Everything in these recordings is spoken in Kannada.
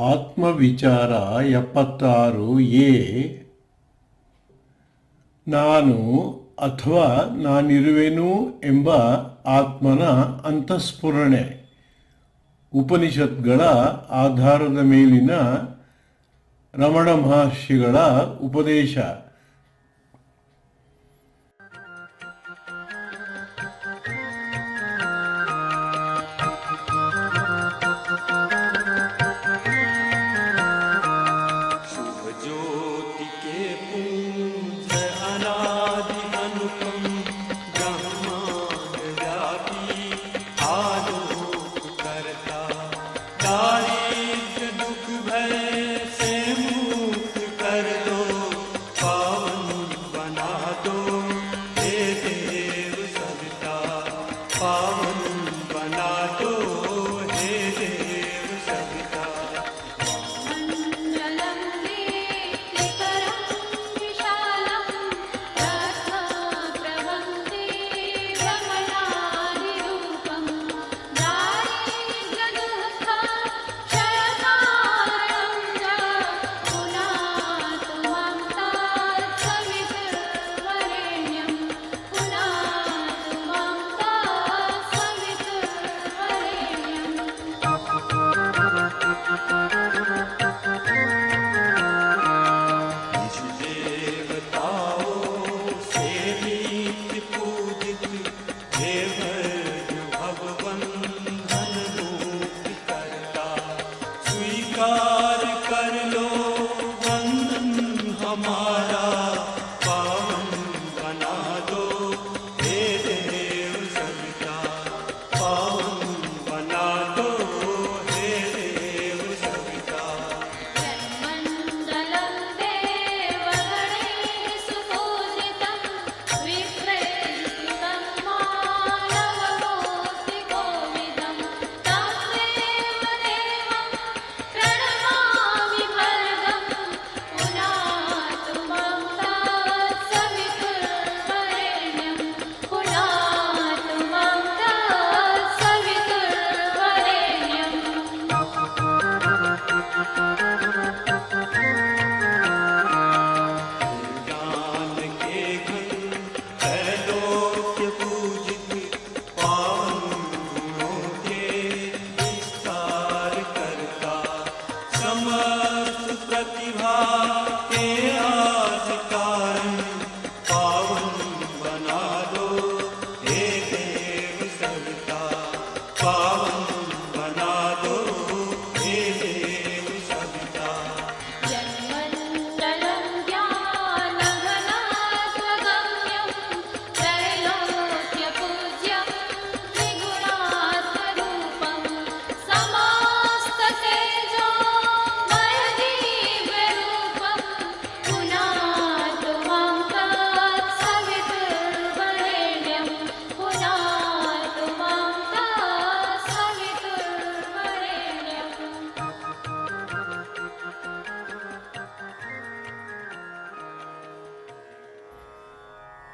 ಆತ್ಮವಿಚಾರ 76 ಎ ನಾನು ಅಥವಾ ನಾನಿರುವೆನು ಎಂಬ ಆತ್ಮನ ಅಂತಃಸ್ಫುರಣೆ ಉಪನಿಷತ್ಗಳ ಆಧಾರದ ಮೇಲಿನ ರಮಣ ಮಹರ್ಷಿಗಳ ಉಪದೇಶ.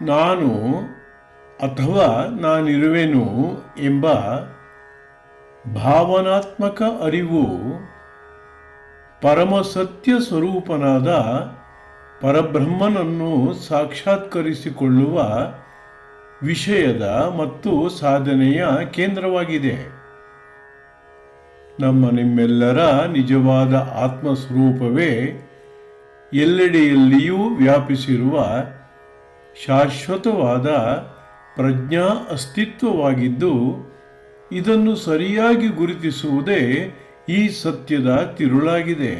ನಾನು ಅಥವಾ ನಾನಿರುವೆನು ಎಂಬ ಭಾವನಾತ್ಮಕ ಅರಿವು ಪರಮಸತ್ಯ ಸ್ವರೂಪನಾದ ಪರಬ್ರಹ್ಮನನ್ನು ಸಾಕ್ಷಾತ್ಕರಿಸಿಕೊಳ್ಳುವ ವಿಷಯದ ಮತ್ತು ಸಾಧನೆಯ ಕೇಂದ್ರವಾಗಿದೆ. ನಿಮ್ಮೆಲ್ಲರ ನಿಜವಾದ ಆತ್ಮಸ್ವರೂಪವೇ ಎಲ್ಲೆಡೆಯಲ್ಲಿಯೂ ವ್ಯಾಪಿಸಿರುವ ಶಾಶ್ವತವಾದ ಪ್ರಜ್ಞಾ ಅಸ್ತಿತ್ವವಾಗಿದ್ದು, ಇದನ್ನು ಸರಿಯಾಗಿ ಗುರುತಿಸುವುದೇ ಈ ಸತ್ಯದ ತಿರುಳಾಗಿದೆ.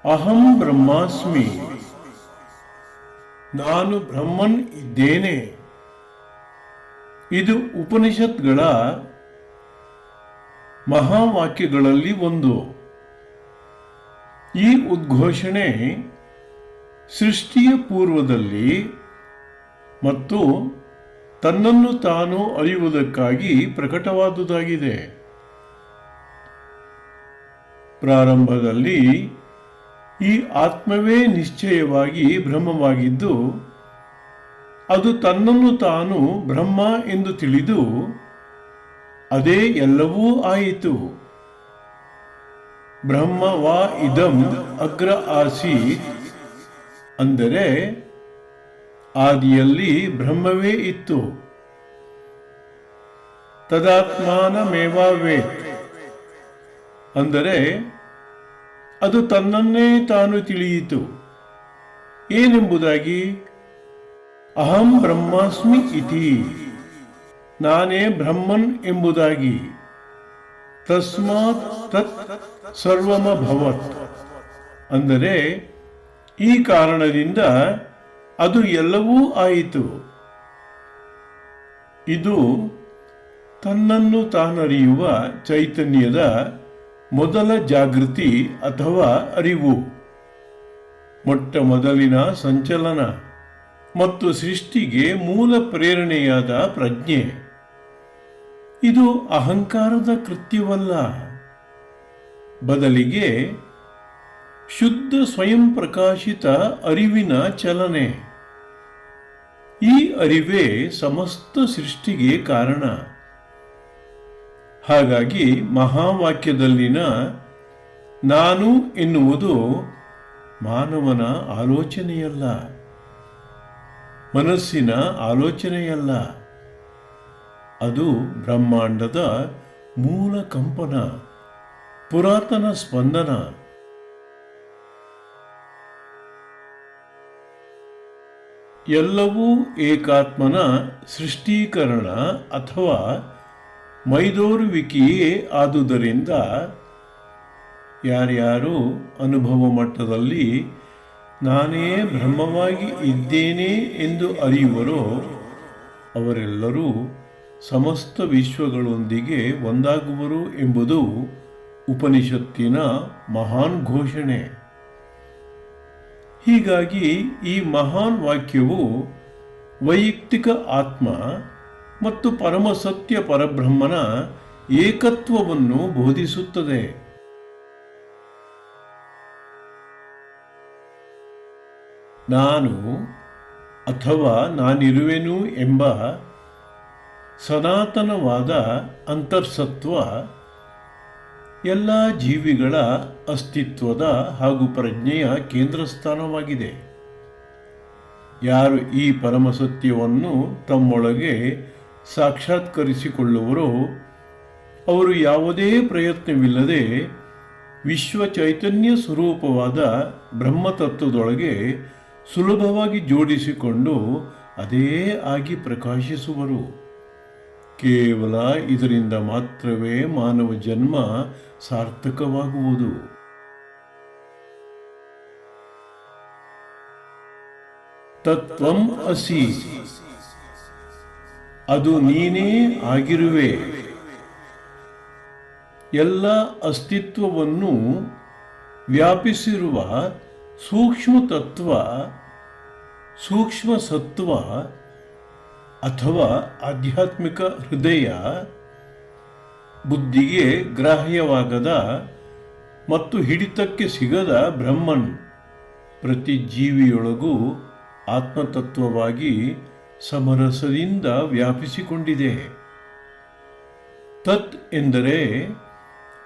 ಅಹಂ ಬ್ರಹ್ಮಾಸ್ಮಿ, ನಾನು ಬ್ರಹ್ಮನ್ ಇದ್ದೇನೆ. ಇದು ಉಪನಿಷತ್ಗಳ ಮಹಾವಾಕ್ಯಗಳಲ್ಲಿ ಒಂದು. ಈ ಉದ್ಘೋಷಣೆ ಸೃಷ್ಟಿಯ ಪೂರ್ವದಲ್ಲಿ ಮತ್ತು ತನ್ನನ್ನು ತಾನು ಅರಿಯುವುದಕ್ಕಾಗಿ ಪ್ರಕಟವಾದುದಾಗಿದೆ. ಪ್ರಾರಂಭದಲ್ಲಿ ಈ ಆತ್ಮವೇ ನಿಶ್ಚಯವಾಗಿ ಬ್ರಹ್ಮವಾಗಿದ್ದು, ಅದು ತನ್ನನ್ನು ತಾನು ಬ್ರಹ್ಮ ಎಂದು ತಿಳಿದು ಅದೇ ಎಲ್ಲವೂ ಆಯಿತು. ಬ್ರಹ್ಮ ವಾ ಇದಂ ಅಗ್ರ ಆಸೀತ್, ಅಂದರೆ ಆದಿಯಲ್ಲಿ ಬ್ರಹ್ಮವೇ ಇತ್ತು. ತದಾತ್ಮಾನಮೇವಾವೇತ್, ಅಂದರೆ ಅದು ತನ್ನನ್ನೇ ತಾನು ತಿಳಿಯಿತು. ಏನೆಂಬುದಾಗಿ? ಅಹಂ ಬ್ರಹ್ಮಾಸ್ಮಿ ಇತಿ, ನಾನೇ ಬ್ರಹ್ಮನ್ ಎಂಬುದಾಗಿ. ತಸ್ಮಾತ್ ತತ್ ಸರ್ವಮಭವತ್, ಅಂದರೆ ಈ ಕಾರಣದಿಂದ ಅದು ಎಲ್ಲವೂ ಆಯಿತು. ಇದು ತನ್ನನ್ನು ತಾನರಿಯುವ ಚೈತನ್ಯದ ಮೊದಲ ಜಾಗೃತಿ ಅಥವಾ ಅರಿವು, ಮೊಟ್ಟ ಮೊದಲಿನ ಸಂಚಲನ ಮತ್ತು ಸೃಷ್ಟಿಗೆ ಮೂಲ ಪ್ರೇರಣೆಯಾದ ಪ್ರಜ್ಞೆ. ಇದು ಅಹಂಕಾರದ ಕೃತ್ಯವಲ್ಲ, ಬದಲಿಗೆ ಶುದ್ಧ ಸ್ವಯಂ ಪ್ರಕಾಶಿತ ಅರಿವಿನ ಚಲನೆ. ಈ ಅರಿವೇ ಸಮಸ್ತ ಸೃಷ್ಟಿಗೆ ಕಾರಣ. ಹಾಗಾಗಿ ಮಹಾವಾಕ್ಯದಲ್ಲಿನ ನಾನು ಎನ್ನುವುದು ಮಾನವನ ಆಲೋಚನೆಯಲ್ಲ, ಮನಸ್ಸಿನ ಆಲೋಚನೆಯಲ್ಲ. ಅದು ಬ್ರಹ್ಮಾಂಡದ ಮೂಲ ಕಂಪನ, ಪುರಾತನ ಸ್ಪಂದನ. ಎಲ್ಲವೂ ಏಕಾತ್ಮನ ಸೃಷ್ಟೀಕರಣ ಅಥವಾ ಮೈದೋರುವಿಕೆಯೇ ಆದುದರಿಂದ ಯಾರ್ಯಾರು ಅನುಭವ ಮಟ್ಟದಲ್ಲಿ ನಾನೇ ಬ್ರಹ್ಮವಾಗಿ ಇದ್ದೇನೆ ಎಂದು ಅರಿಯುವರೋ ಅವರೆಲ್ಲರೂ ಸಮಸ್ತ ವಿಶ್ವಗಳೊಂದಿಗೆ ಒಂದಾಗುವರು ಎಂಬುದು ಉಪನಿಷತ್ತಿನ ಮಹಾನ್ ಘೋಷಣೆ. ಹೀಗಾಗಿ ಈ ಮಹಾನ್ ವಾಕ್ಯವು ವೈಯಕ್ತಿಕ ಆತ್ಮ ಮತ್ತು ಪರಮಸತ್ಯ ಪರಬ್ರಹ್ಮನ ಏಕತ್ವವನ್ನು ಬೋಧಿಸುತ್ತದೆ. ನಾನು ಅಥವಾ ನಾನಿರುವೆನು ಎಂಬ ಸನಾತನವಾದ ಅಂತರ್ಸತ್ವ ಎಲ್ಲ ಜೀವಿಗಳ ಅಸ್ತಿತ್ವದ ಹಾಗೂ ಪ್ರಜ್ಞೆಯ ಕೇಂದ್ರ ಸ್ಥಾನವಾಗಿದೆ. ಯಾರು ಈ ಪರಮಸತ್ಯವನ್ನು ತಮ್ಮೊಳಗೆ ಸಾಕ್ಷಾತ್ಕರಿಸಿಕೊಳ್ಳುವರೋ ಅವರು ಯಾವುದೇ ಪ್ರಯತ್ನವಿಲ್ಲದೆ ವಿಶ್ವ ಚೈತನ್ಯ ಸ್ವರೂಪವಾದ ಬ್ರಹ್ಮತತ್ವದೊಳಗೆ ಸುಲಭವಾಗಿ ಜೋಡಿಸಿಕೊಂಡು ಅದೇ ಆಗಿ ಪ್ರಕಾಶಿಸುವರು. ಕೇವಲ ಇದರಿಂದ ಮಾತ್ರವೇ ಮಾನವ ಜನ್ಮ ಸಾರ್ಥಕವಾಗುವುದು. ತತ್ವಂ ಅಸಿ, ಅದು ನೀನೇ ಆಗಿರುವೆ. ಎಲ್ಲ ಅಸ್ತಿತ್ವವನ್ನು ವ್ಯಾಪಿಸಿರುವ ಸೂಕ್ಷ್ಮ ತತ್ವ, ಸೂಕ್ಷ್ಮ ಸತ್ವ ಅಥವಾ ಆಧ್ಯಾತ್ಮಿಕ ಹೃದಯ, ಬುದ್ಧಿಗೆ ಗ್ರಾಹ್ಯವಾಗದ ಮತ್ತು ಹಿಡಿತಕ್ಕೆ ಸಿಗದ ಬ್ರಹ್ಮನ್ ಪ್ರತಿ ಜೀವಿಯೊಳಗೂ ಆತ್ಮತತ್ವವಾಗಿ ಸಮರಸದಿಂದ ವ್ಯಾಪಿಸಿಕೊಂಡಿದೆ. ತತ್ ಎಂದರೆ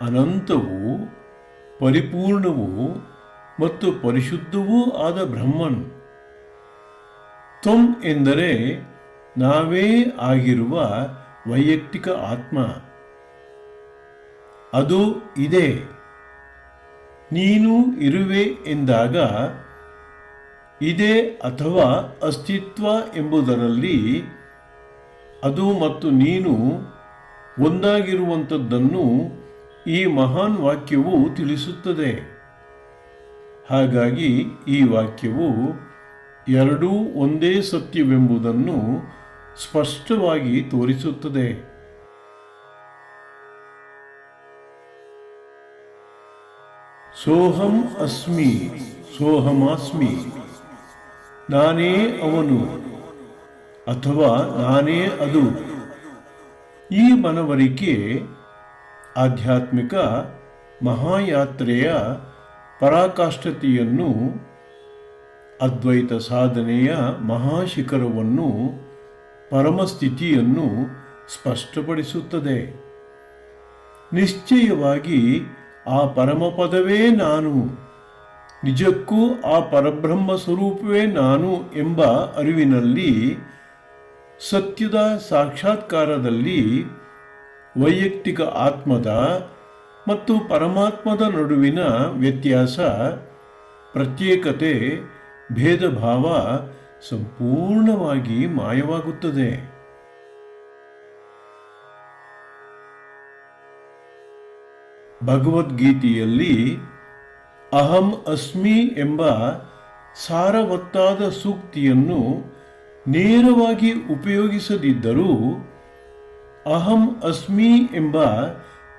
ಅನಂತವೂ ಪರಿಪೂರ್ಣವೂ ಮತ್ತು ಪರಿಶುದ್ಧವೂ ಆದ ಬ್ರಹ್ಮನ್. ತ್ವಂ ಎಂದರೆ ನಾವೇ ಆಗಿರುವ ವೈಯಕ್ತಿಕ ಆತ್ಮ. ಅದು ಇದೆ. ನೀನು ಇರುವೆ ಎಂದಾಗ ಇದೆ ಅಥವಾ ಅಸ್ತಿತ್ವ ಎಂಬುದರಲ್ಲಿ ಅದು ಮತ್ತು ನೀನು ಒಂದಾಗಿರುವಂಥದ್ದನ್ನು ಈ ಮಹಾನ್ ವಾಕ್ಯವು ತಿಳಿಸುತ್ತದೆ. ಹಾಗಾಗಿ ಈ ವಾಕ್ಯವು ಎರಡೂ ಒಂದೇ ಸತ್ಯವೆಂಬುದನ್ನು ಸ್ಪಷ್ಟವಾಗಿ ತೋರಿಸುತ್ತದೆ. ಸೋಹಂ ಅಸ್ಮಿ ಸೋಹಮಾಸ್ಮಿ, ನಾನೇ ಅವನು ಅಥವಾ ನಾನೇ ಅದು. ಈ ಮನವರಿಕೆ ಆಧ್ಯಾತ್ಮಿಕ ಮಹಾಯಾತ್ರೆಯ ಪರಾಕಾಷ್ಠತೆಯನ್ನು, ಅದ್ವೈತ ಸಾಧನೆಯ ಮಹಾಶಿಖರವನ್ನು, ಪರಮಸ್ಥಿತಿಯನ್ನು ಸ್ಪಷ್ಟಪಡಿಸುತ್ತದೆ. ನಿಶ್ಚಯವಾಗಿ ಆ ಪರಮಪದವೇ ನಾನು, ನಿಜಕ್ಕೂ ಆ ಪರಬ್ರಹ್ಮ ಸ್ವರೂಪವೇ ನಾನು ಎಂಬ ಅರಿವಿನಲ್ಲಿ, ಸತ್ಯದ ಸಾಕ್ಷಾತ್ಕಾರದಲ್ಲಿ ವೈಯಕ್ತಿಕ ಆತ್ಮದ ಮತ್ತು ಪರಮಾತ್ಮದ ನಡುವಿನ ವ್ಯತ್ಯಾಸ, ಪ್ರತ್ಯೇಕತೆ, ಭೇದ ಭಾವ ಸಂಪೂರ್ಣವಾಗಿ ಮಾಯವಾಗುತ್ತದೆ. ಭಗವದ್ಗೀತೆಯಲ್ಲಿ ಅಹಂ ಅಸ್ಮಿ ಎಂಬ ಸಾರವತ್ತಾದ ಸೂಕ್ತಿಯನ್ನು ನೇರವಾಗಿ ಉಪಯೋಗಿಸದಿದ್ದರೂ ಅಹಂ ಅಸ್ಮಿ ಎಂಬ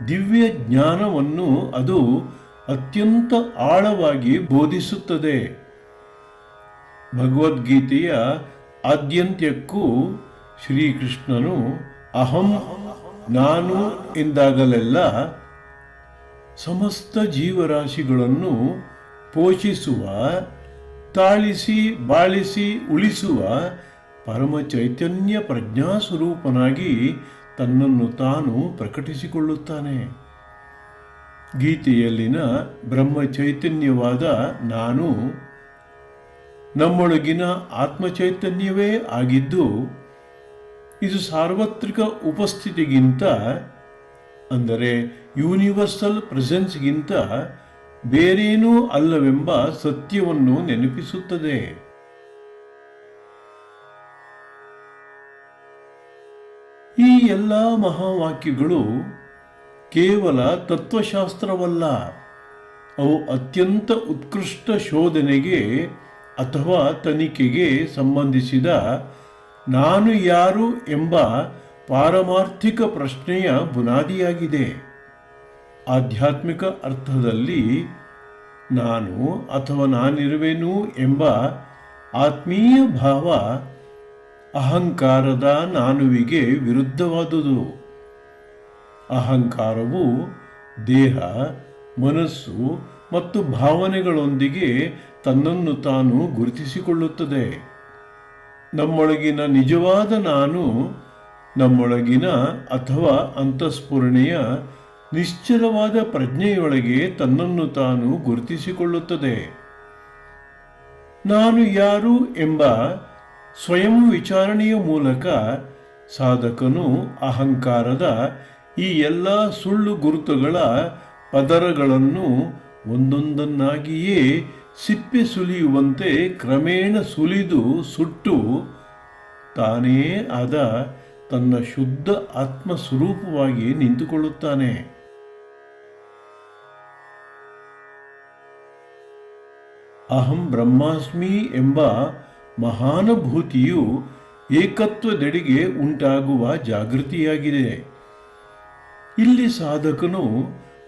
ದಿವ್ಯ ಜ್ಞಾನವನ್ನು ಅದು ಅತ್ಯಂತ ಆಳವಾಗಿ ಬೋಧಿಸುತ್ತದೆ. ಭಗವದ್ಗೀತೆಯ ಆದ್ಯಂತ್ಯಕ್ಕೂ ಶ್ರೀಕೃಷ್ಣನು ಅಹಂ ನಾನು ಎಂದಾಗಲೆಲ್ಲ ಸಮಸ್ತ ಜೀವರಾಶಿಗಳನ್ನು ಪೋಷಿಸುವ, ತಾಳಿಸಿ ಬಾಳಿಸಿ ಉಳಿಸುವ ಪರಮ ಚೈತನ್ಯ ಪ್ರಜ್ಞಾಸ್ವರೂಪನಾಗಿ ತನ್ನನ್ನು ತಾನು ಪ್ರಕಟಿಸಿಕೊಳ್ಳುತ್ತಾನೆ. ಗೀತೆಯಲ್ಲಿನ ಬ್ರಹ್ಮ ಚೈತನ್ಯವಾದ ನಾನು ನಮ್ಮೊಳಗಿನ ಆತ್ಮಚೈತನ್ಯವೇ ಆಗಿದ್ದು, ಇದು ಸಾರ್ವತ್ರಿಕ ಉಪಸ್ಥಿತಿಗಿಂತ, ಅಂದರೆ ಯೂನಿವರ್ಸಲ್ ಪ್ರೆಸೆನ್ಸ್ಗಿಂತ ಬೇರೇನೂ ಅಲ್ಲವೆಂಬ ಸತ್ಯವನ್ನು ನೆನಪಿಸುತ್ತದೆ. ಈ ಎಲ್ಲ ಮಹಾವಾಕ್ಯಗಳು ಕೇವಲ ತತ್ವಶಾಸ್ತ್ರವಲ್ಲ, ಅವು ಅತ್ಯಂತ ಉತ್ಕೃಷ್ಟ ಶೋಧನೆಗೆ ಅಥವಾ ತನಿಖೆಗೆ ಸಂಬಂಧಿಸಿದ ನಾನು ಯಾರು ಎಂಬ ಪಾರಮಾರ್ಥಿಕ ಪ್ರಶ್ನೆಯ ಬುನಾದಿಯಾಗಿದೆ. ಆಧ್ಯಾತ್ಮಿಕ ಅರ್ಥದಲ್ಲಿ ನಾನು ಅಥವಾ ನಾನಿರುವೆನು ಎಂಬ ಆತ್ಮೀಯ ಭಾವ ಅಹಂಕಾರದ ನಾನುವಿಗೆ ವಿರುದ್ಧವಾದುದು. ಅಹಂಕಾರವು ದೇಹ, ಮನಸ್ಸು ಮತ್ತು ಭಾವನೆಗಳೊಂದಿಗೆ ತನ್ನನ್ನು ತಾನು ಗುರುತಿಸಿಕೊಳ್ಳುತ್ತದೆ. ನಮ್ಮೊಳಗಿನ ನಿಜವಾದ ನಾನು ನಮ್ಮೊಳಗಿನ ಅಥವಾ ಅಂತಃಸ್ಫುರಣೆಯ ನಿಶ್ಚಲವಾದ ಪ್ರಜ್ಞೆಯೊಳಗೆ ತನ್ನನ್ನು ತಾನು ಗುರುತಿಸಿಕೊಳ್ಳುತ್ತದೆ. ನಾನು ಯಾರು ಎಂಬ ಸ್ವಯಂ ವಿಚಾರಣೆಯ ಮೂಲಕ ಸಾಧಕನು ಅಹಂಕಾರದ ಈ ಎಲ್ಲ ಸುಳ್ಳು ಗುರುತುಗಳ ಪದರಗಳನ್ನು ಒಂದೊಂದನ್ನಾಗಿಯೇ ಸಿಪ್ಪೆ ಸುಲಿಯುವಂತೆ ಕ್ರಮೇಣ ಸುಲಿದು ಸುಟ್ಟು ತಾನೇ ಆದ ತನ್ನ ಶುದ್ಧ ಆತ್ಮ ಸ್ವರೂಪವಾಗಿ ನಿಂತುಕೊಳ್ಳುತ್ತಾನೆ. ಅಹಂ ಬ್ರಹ್ಮಾಸ್ಮಿ ಎಂಬ ಮಹಾನುಭೂತಿಯು ಏಕತ್ವದೆಡೆಗೆ ಉಂಟಾಗುವ ಜಾಗೃತಿಯಾಗಿದೆ. ಇಲ್ಲಿ ಸಾಧಕನು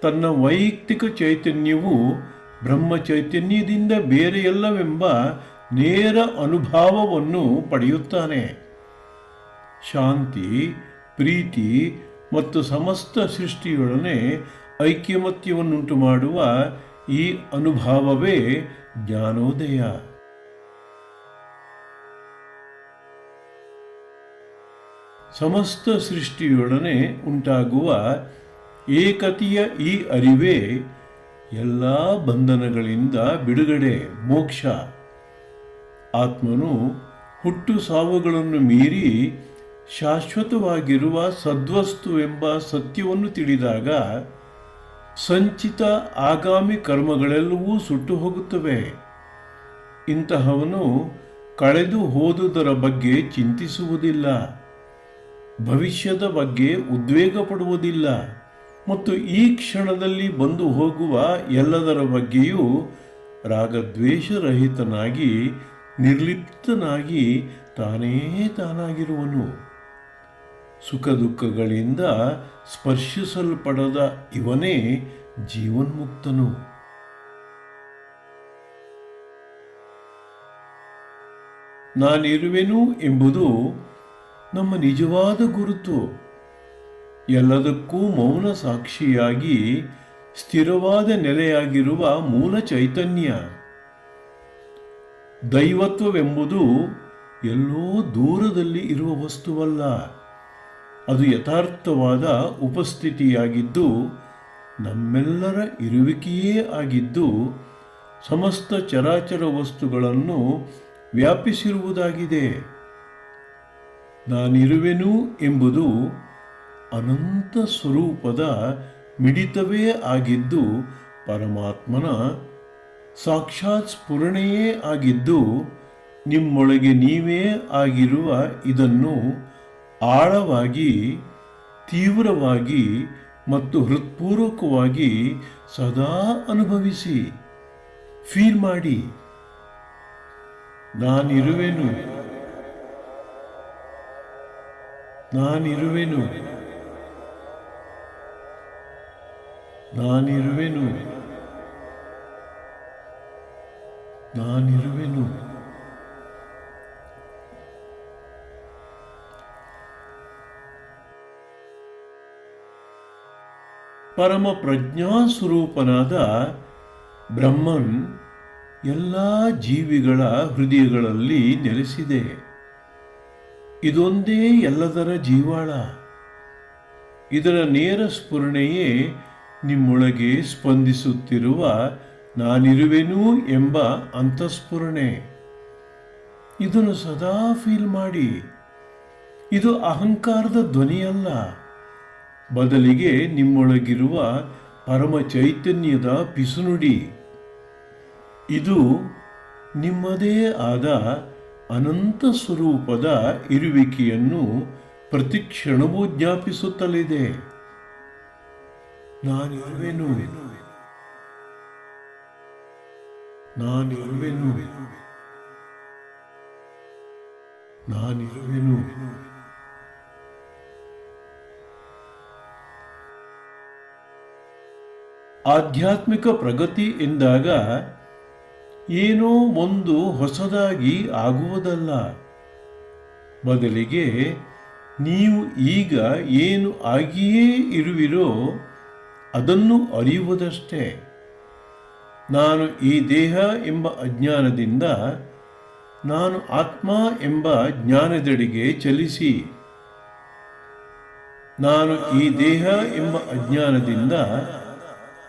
ತನ್ನ ವೈಯಕ್ತಿಕ ಚೈತನ್ಯವು ಬ್ರಹ್ಮ ಚೈತನ್ಯದಿಂದ ಬೇರೆಯಲ್ಲವೆಂಬ ನೇರ ಅನುಭವವನ್ನು ಪಡೆಯುತ್ತಾನೆ. ಶಾಂತಿ, ಪ್ರೀತಿ ಮತ್ತು ಸಮಸ್ತ ಸೃಷ್ಟಿಯೊಡನೆ ಐಕ್ಯಮತ್ಯವನ್ನುಂಟು ಮಾಡುವ ಈ ಅನುಭವವೇ ಜ್ಞಾನೋದಯ. ಸಮಸ್ತ ಸೃಷ್ಟಿಯೊಡನೆ ಉಂಟಾಗುವ ಏಕತೆಯ ಈ ಅರಿವೇ ಎಲ್ಲ ಬಂಧನಗಳಿಂದ ಬಿಡುಗಡೆ, ಮೋಕ್ಷ. ಆತ್ಮನು ಹುಟ್ಟು ಸಾವುಗಳನ್ನು ಮೀರಿ ಶಾಶ್ವತವಾಗಿರುವ ಸದ್ವಸ್ತು ಎಂಬ ಸತ್ಯವನ್ನು ತಿಳಿದಾಗ ಸಂಚಿತ ಆಗಾಮಿ ಕರ್ಮಗಳೆಲ್ಲವೂ ಸುಟ್ಟು ಹೋಗುತ್ತವೆ. ಇಂತಹವನು ಕಳೆದು ಹೋದುದರ ಬಗ್ಗೆ ಚಿಂತಿಸುವುದಿಲ್ಲ, ಭವಿಷ್ಯದ ಬಗ್ಗೆ ಉದ್ವೇಗ ಪಡುವುದಿಲ್ಲ ಮತ್ತು ಈ ಕ್ಷಣದಲ್ಲಿ ಬಂದು ಹೋಗುವ ಎಲ್ಲದರ ಬಗ್ಗೆಯೂ ರಾಗದ್ವೇಷರಹಿತನಾಗಿ ನಿರ್ಲಿಪ್ತನಾಗಿ ತಾನೇ ತಾನಾಗಿರುವನು. ಸುಖ ದುಃಖಗಳಿಂದ ಸ್ಪರ್ಶಿಸಲ್ಪಡದ ಇವನೇ ಜೀವನ್ಮುಕ್ತನು. ನಾನಿರುವೆನು ಎಂಬುದು ನಮ್ಮ ನಿಜವಾದ ಗುರುತು. ಎಲ್ಲದಕ್ಕೂ ಮೌನ ಸಾಕ್ಷಿಯಾಗಿ ಸ್ಥಿರವಾದ ನೆಲೆಯಾಗಿರುವ ಮೂಲ ಚೈತನ್ಯ. ದೈವತ್ವವೆಂಬುದು ಎಲ್ಲೋ ದೂರದಲ್ಲಿ ಇರುವ ವಸ್ತುವಲ್ಲ, ಅದು ಯಥಾರ್ಥವಾದ ಉಪಸ್ಥಿತಿಯಾಗಿದ್ದು ನಮ್ಮೆಲ್ಲರ ಇರುವಿಕೆಯೇ ಆಗಿದ್ದು ಸಮಸ್ತ ಚರಾಚರ ವಸ್ತುಗಳನ್ನು ವ್ಯಾಪಿಸಿರುವುದಾಗಿದೆ. ನಾನಿರುವೆನು ಎಂಬುದು ಅನಂತ ಸ್ವರೂಪದ ಮಿಡಿತವೇ ಆಗಿದ್ದು ಪರಮಾತ್ಮನ ಸಾಕ್ಷಾತ್ ಸ್ಫುರಣೆಯೇ ಆಗಿದ್ದು ನಿಮ್ಮೊಳಗೆ ನೀವೇ ಆಗಿರುವ ಇದನ್ನು ಆಳವಾಗಿ, ತೀವ್ರವಾಗಿ ಮತ್ತು ಹೃತ್ಪೂರ್ವಕವಾಗಿ ಸದಾ ಅನುಭವಿಸಿ, ಫೀಲ್ ಮಾಡಿ. ನಾನಿರುವೆನು, ನಾನಿರುವೆನು, ನಾನಿರುವೆನು, ನಾನಿರುವೆನು. ಪರಮ ಪ್ರಜ್ಞಾಸ್ವರೂಪನಾದ ಬ್ರಹ್ಮನ್ ಎಲ್ಲ ಜೀವಿಗಳ ಹೃದಯಗಳಲ್ಲಿ ನೆಲೆಸಿದೆ. ಇದೊಂದೇ ಎಲ್ಲದರ ಜೀವಾಳ. ಇದರ ನೇರ ಸ್ಫುರಣೆಯೇ ನಿಮ್ಮೊಳಗೆ ಸ್ಪಂದಿಸುತ್ತಿರುವ ನಾನಿರುವೆನು ಎಂಬ ಅಂತಃಸ್ಫುರಣೆ. ಇದನ್ನು ಸದಾ ಫೀಲ್ ಮಾಡಿ. ಇದು ಅಹಂಕಾರದ ಧ್ವನಿಯಲ್ಲ, ಬದಲಿಗೆ ನಿಮ್ಮೊಳಗಿರುವ ಪರಮ ಚೈತನ್ಯದ ಪಿಸುನುಡಿ. ಇದು ನಿಮ್ಮದೇ ಆದ ಅನಂತ ಸ್ವರೂಪದ ಇರುವಿಕೆಯನ್ನು ಪ್ರತಿಕ್ಷಣವೂ ಜ್ಞಾಪಿಸುತ್ತಲಿದೆ. ನಾನಿರುವೆನು, ನಾನಿರುವೆನು, ನಾನಿರುವೆನು. ಆಧ್ಯಾತ್ಮಿಕ ಪ್ರಗತಿ ಎಂದಾಗ ಏನೋ ಒಂದು ಹೊಸದಾಗಿ ಆಗುವುದಲ್ಲ, ಬದಲಿಗೆ ನೀವು ಈಗ ಏನು ಆಗಿಯೇ ಇರುವಿರೋ ಅದನ್ನು ಅರಿಯುವುದಷ್ಟೇ. ನಾನು ಈ ದೇಹ ಎಂಬ ಅಜ್ಞಾನದಿಂದ ನಾನು ಆತ್ಮ ಎಂಬ ಜ್ಞಾನದೆಡೆಗೆ ಚಲಿಸಿ, ನಾನು ಈ ದೇಹ ಎಂಬ ಅಜ್ಞಾನದಿಂದ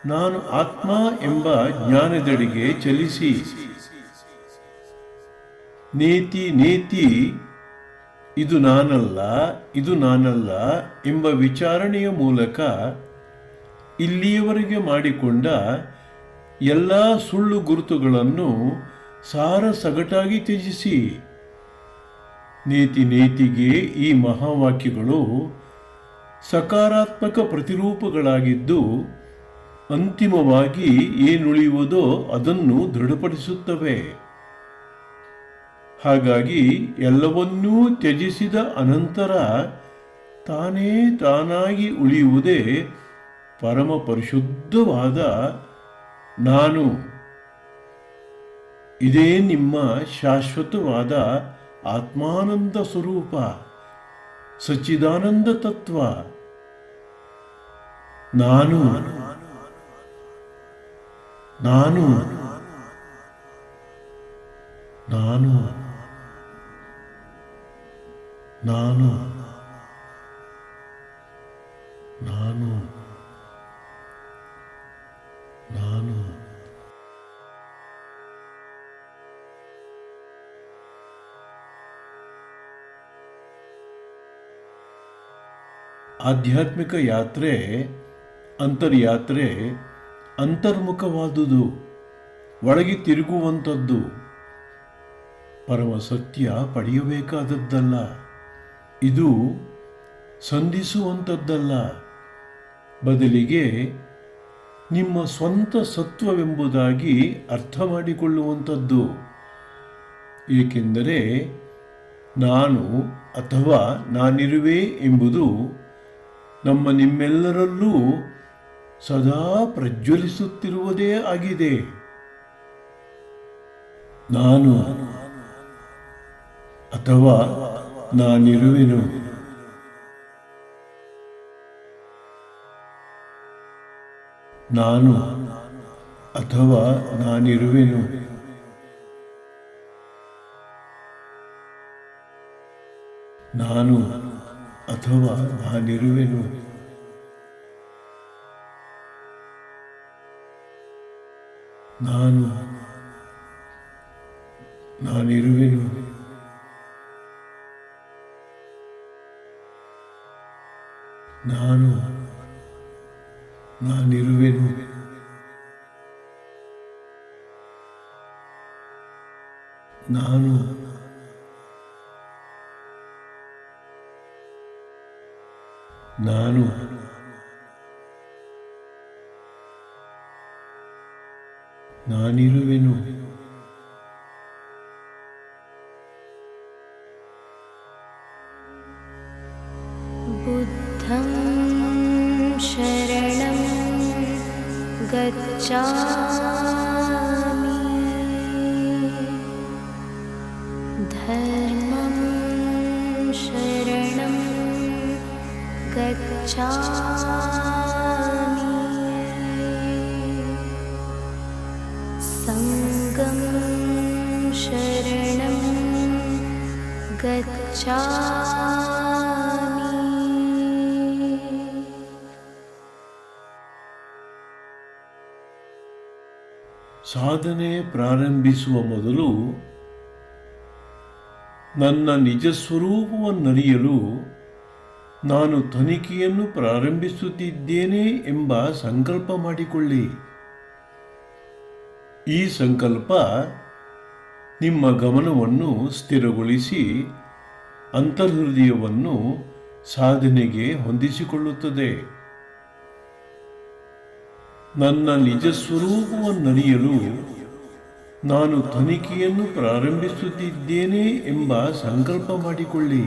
ನಾನು ಆತ್ಮ ಎಂಬ ಜ್ಞಾನದೆಡೆಗೆ ಚಲಿಸಿ, ನೇತಿ ನೇತಿ ಇದು ನಾನಲ್ಲ, ಇದು ನಾನಲ್ಲ ಎಂಬ ವಿಚಾರಣೆಯ ಮೂಲಕ ಇಲ್ಲಿಯವರೆಗೆ ಮಾಡಿಕೊಂಡ ಎಲ್ಲ ಸುಳ್ಳು ಗುರುತುಗಳನ್ನು ಸಾರಸಗಟಾಗಿ ತ್ಯಜಿಸಿ. ನೇತಿ ನೇತಿಗೆ ಈ ಮಹಾವಾಕ್ಯಗಳು ಸಕಾರಾತ್ಮಕ ಪ್ರತಿರೂಪಗಳಾಗಿದ್ದು ಅಂತಿಮವಾಗಿ ಏನುಳಿಯುವುದೋ ಅದನ್ನು ದೃಢಪಡಿಸುತ್ತವೆ. ಹಾಗಾಗಿ ಎಲ್ಲವನ್ನೂ ತ್ಯಜಿಸಿದ ಅನಂತರ ತಾನೇ ತಾನಾಗಿ ಉಳಿಯುವುದೇ ಪರಮ ಪರಿಶುದ್ಧವಾದ ನಾನು. ಇದೇ ನಿಮ್ಮ ಶಾಶ್ವತವಾದ ಆತ್ಮಾನಂದ ಸ್ವರೂಪ, ಸಚ್ಚಿದಾನಂದ ತತ್ವ. ನಾನು ನಾನು ನಾನು ನಾನು ನಾನು ನಾನು ಆಧ್ಯಾತ್ಮಿಕ ಯಾತ್ರೆ, ಅಂತರ್ಯಾತ್ರೆ ಅಂತರ್ಮುಖವಾದುದು, ಒಳಗೆ ತಿರುಗುವಂಥದ್ದು. ಪರಮ ಸತ್ಯ ಪಡೆಯಬೇಕಾದದ್ದಲ್ಲ, ಇದು ಸಂಧಿಸುವಂಥದ್ದಲ್ಲ, ಬದಲಿಗೆ ನಿಮ್ಮ ಸ್ವಂತ ಸತ್ವವೆಂಬುದಾಗಿ ಅರ್ಥ ಮಾಡಿಕೊಳ್ಳುವಂಥದ್ದು. ಏಕೆಂದರೆ ನಾನು ಅಥವಾ ನಾನಿರುವೆ ಎಂಬುದು ನಿಮ್ಮೆಲ್ಲರಲ್ಲೂ ಸದಾ ಪ್ರಜ್ವಲಿಸುತ್ತಿರುವುದೇ ಆಗಿದೆ. ನಾನು ಅಥವಾ ನಾನಿರುವೆನು. ನಾನು ಅಥವಾ ನಾನಿರುವೆನು. ನಾನು ಅಥವಾ ನಾನಿರುವೆನು. ನಾನಿರುವೆನು. ನಾನಿರುವೆನು. ನಾನಿರುವೆನು. बुद्धं शरणं गच्छामि, धर्मं शरणं गच्छामि, संघं शरणं गच्छामि. ಸಾಧನೆ ಪ್ರಾರಂಭಿಸುವ ಮೊದಲು ನನ್ನ ನಿಜ ಸ್ವರೂಪವನ್ನರಿಯಲು ನಾನು ತನಿಖೆಯನ್ನು ಪ್ರಾರಂಭಿಸುತ್ತಿದ್ದೇನೆ ಎಂಬ ಸಂಕಲ್ಪ ಮಾಡಿಕೊಳ್ಳಿ. ಈ ಸಂಕಲ್ಪ ನಿಮ್ಮ ಗಮನವನ್ನು ಸ್ಥಿರಗೊಳಿಸಿ ಅಂತರ್ಹೃದಯವನ್ನು ಸಾಧನೆಗೆ ಹೊಂದಿಸಿಕೊಳ್ಳುತ್ತದೆ. ನನ್ನ ನಿಜ ಸ್ವರೂಪವನ್ನರಿಯಲು ನಾನು ತನಿಖೆಯನ್ನು ಪ್ರಾರಂಭಿಸುತ್ತಿದ್ದೇನೆ ಎಂಬ ಸಂಕಲ್ಪ ಮಾಡಿಕೊಳ್ಳಿ.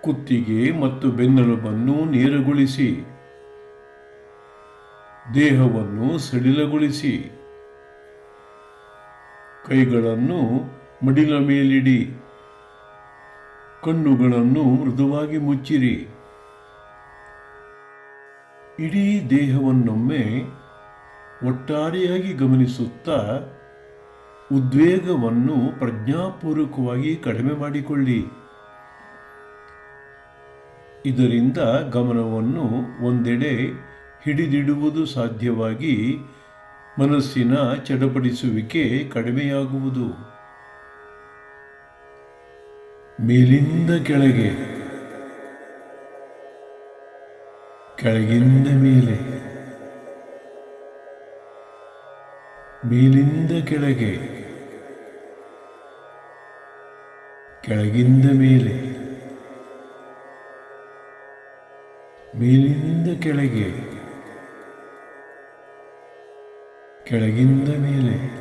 ಕುತ್ತಿಗೆ ಮತ್ತು ಬೆನ್ನೆಲುಬನ್ನು ನೇರಗೊಳಿಸಿ, ದೇಹವನ್ನು ಸಡಿಲಗೊಳಿಸಿ, ಕೈಗಳನ್ನು ಮಡಿಲ ಮೇಲಿಡಿ, ಕಣ್ಣುಗಳನ್ನು ಮೃದುವಾಗಿ ಮುಚ್ಚಿರಿ. ಇಡೀ ದೇಹವನ್ನೊಮ್ಮೆ ಒಟ್ಟಾರೆಯಾಗಿ ಗಮನಿಸುತ್ತಾ ಉದ್ವೇಗವನ್ನು ಪ್ರಜ್ಞಾಪೂರ್ವಕವಾಗಿ ಕಡಿಮೆ ಮಾಡಿಕೊಳ್ಳಿ. ಇದರಿಂದ ಗಮನವನ್ನು ಒಂದೆಡೆ ಹಿಡಿದಿಡುವುದು ಸಾಧ್ಯವಾಗಿ ಮನಸ್ಸಿನ ಚಡಪಡಿಸುವಿಕೆ ಕಡಿಮೆಯಾಗುವುದು. ಮೇಲಿಂದ ಕೆಳಗೆ, ಕೆಳಗಿಂದ ಮೇಲೆ, ಮೇಲಿಂದ ಕೆಳಗೆ, ಕೆಳಗಿಂದ ಮೇಲೆ, ಮೇಲಿಂದ ಕೆಳಗೆ, ಕೆಳಗಿಂದ ಮೇಲೆ,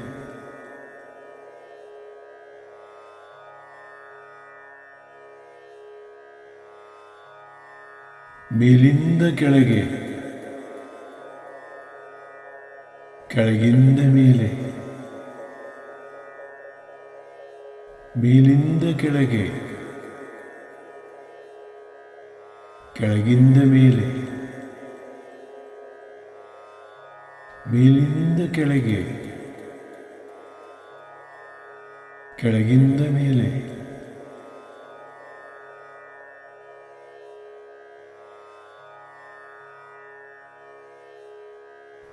ಮೇಲಿಂದ ಕೆಳಗೆ, ಕೆಳಗಿಂದ ಮೇಲೆ, ಮೇಲಿಂದ ಕೆಳಗೆ, ಕೆಳಗಿಂದ ಮೇಲೆ, ಮೇಲಿಂದ ಕೆಳಗೆ, ಕೆಳಗಿಂದ ಮೇಲೆ, ಮೇಲಿಂದ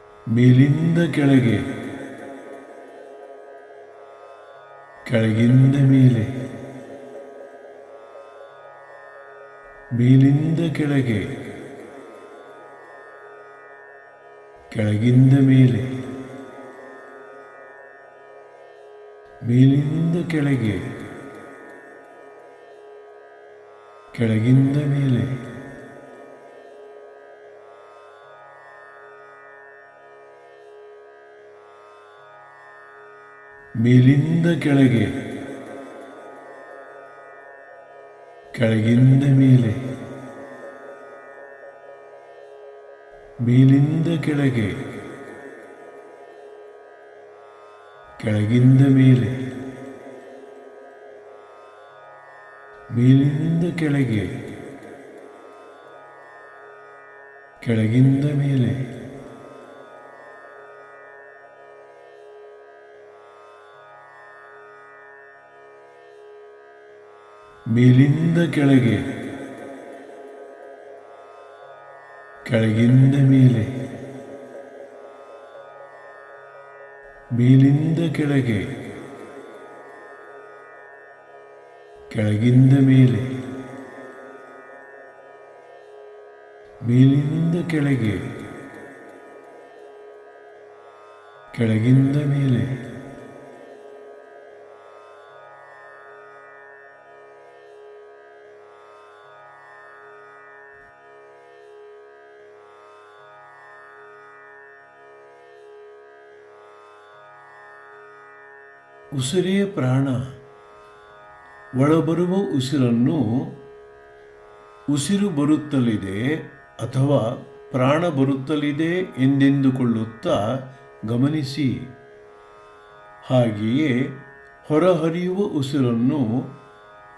ಕೆಳಗೆ, ಕೆಳಗಿಂದ ಮೇಲೆ, ಮೇಲಿಂದ ಕೆಳಗೆ, ಕೆಳಗಿಂದ ಮೇಲೆ, ಮೇಲಿಂದ ಕೆಳಗೆ, ಕೆಳಗಿಂದ ಮೇಲೆ, ಮೇಲಿಂದ ಕೆಳಗೆ, ಕೆಳಗಿಂದ ಮೇಲೆ, ಮೇಲಿಂದ ಕೆಳಗೆ, ಕೆಳಗಿಂದ ಮೇಲೆ, ಮೇಲಿಂದ ಕೆಳಗೆ, ಕೆಳಗಿಂದ ಮೇಲೆ, ಮೇಲಿಂದ ಕೆಳಗೆ, ಕೆಳಗಿಂದ ಮೇಲೆ, ಮೇಲಿಂದ ಕೆಳಗೆ, ಕೆಳಗಿಂದ ಮೇಲೆ, ಮೇಲಿಂದ ಕೆಳಗೆ, ಕೆಳಗಿಂದ ಮೇಲೆ. ಉಸಿರೇ ಪ್ರಾಣ. ಒಳಬರುವ ಉಸಿರನ್ನು ಉಸಿರು ಬರುತ್ತಲಿದೆ ಅಥವಾ ಪ್ರಾಣ ಬರುತ್ತಲಿದೆ ಎಂದೆಂದುಕೊಳ್ಳುತ್ತಾ ಗಮನಿಸಿ. ಹಾಗೆಯೇ ಹೊರಹರಿಯುವ ಉಸಿರನ್ನು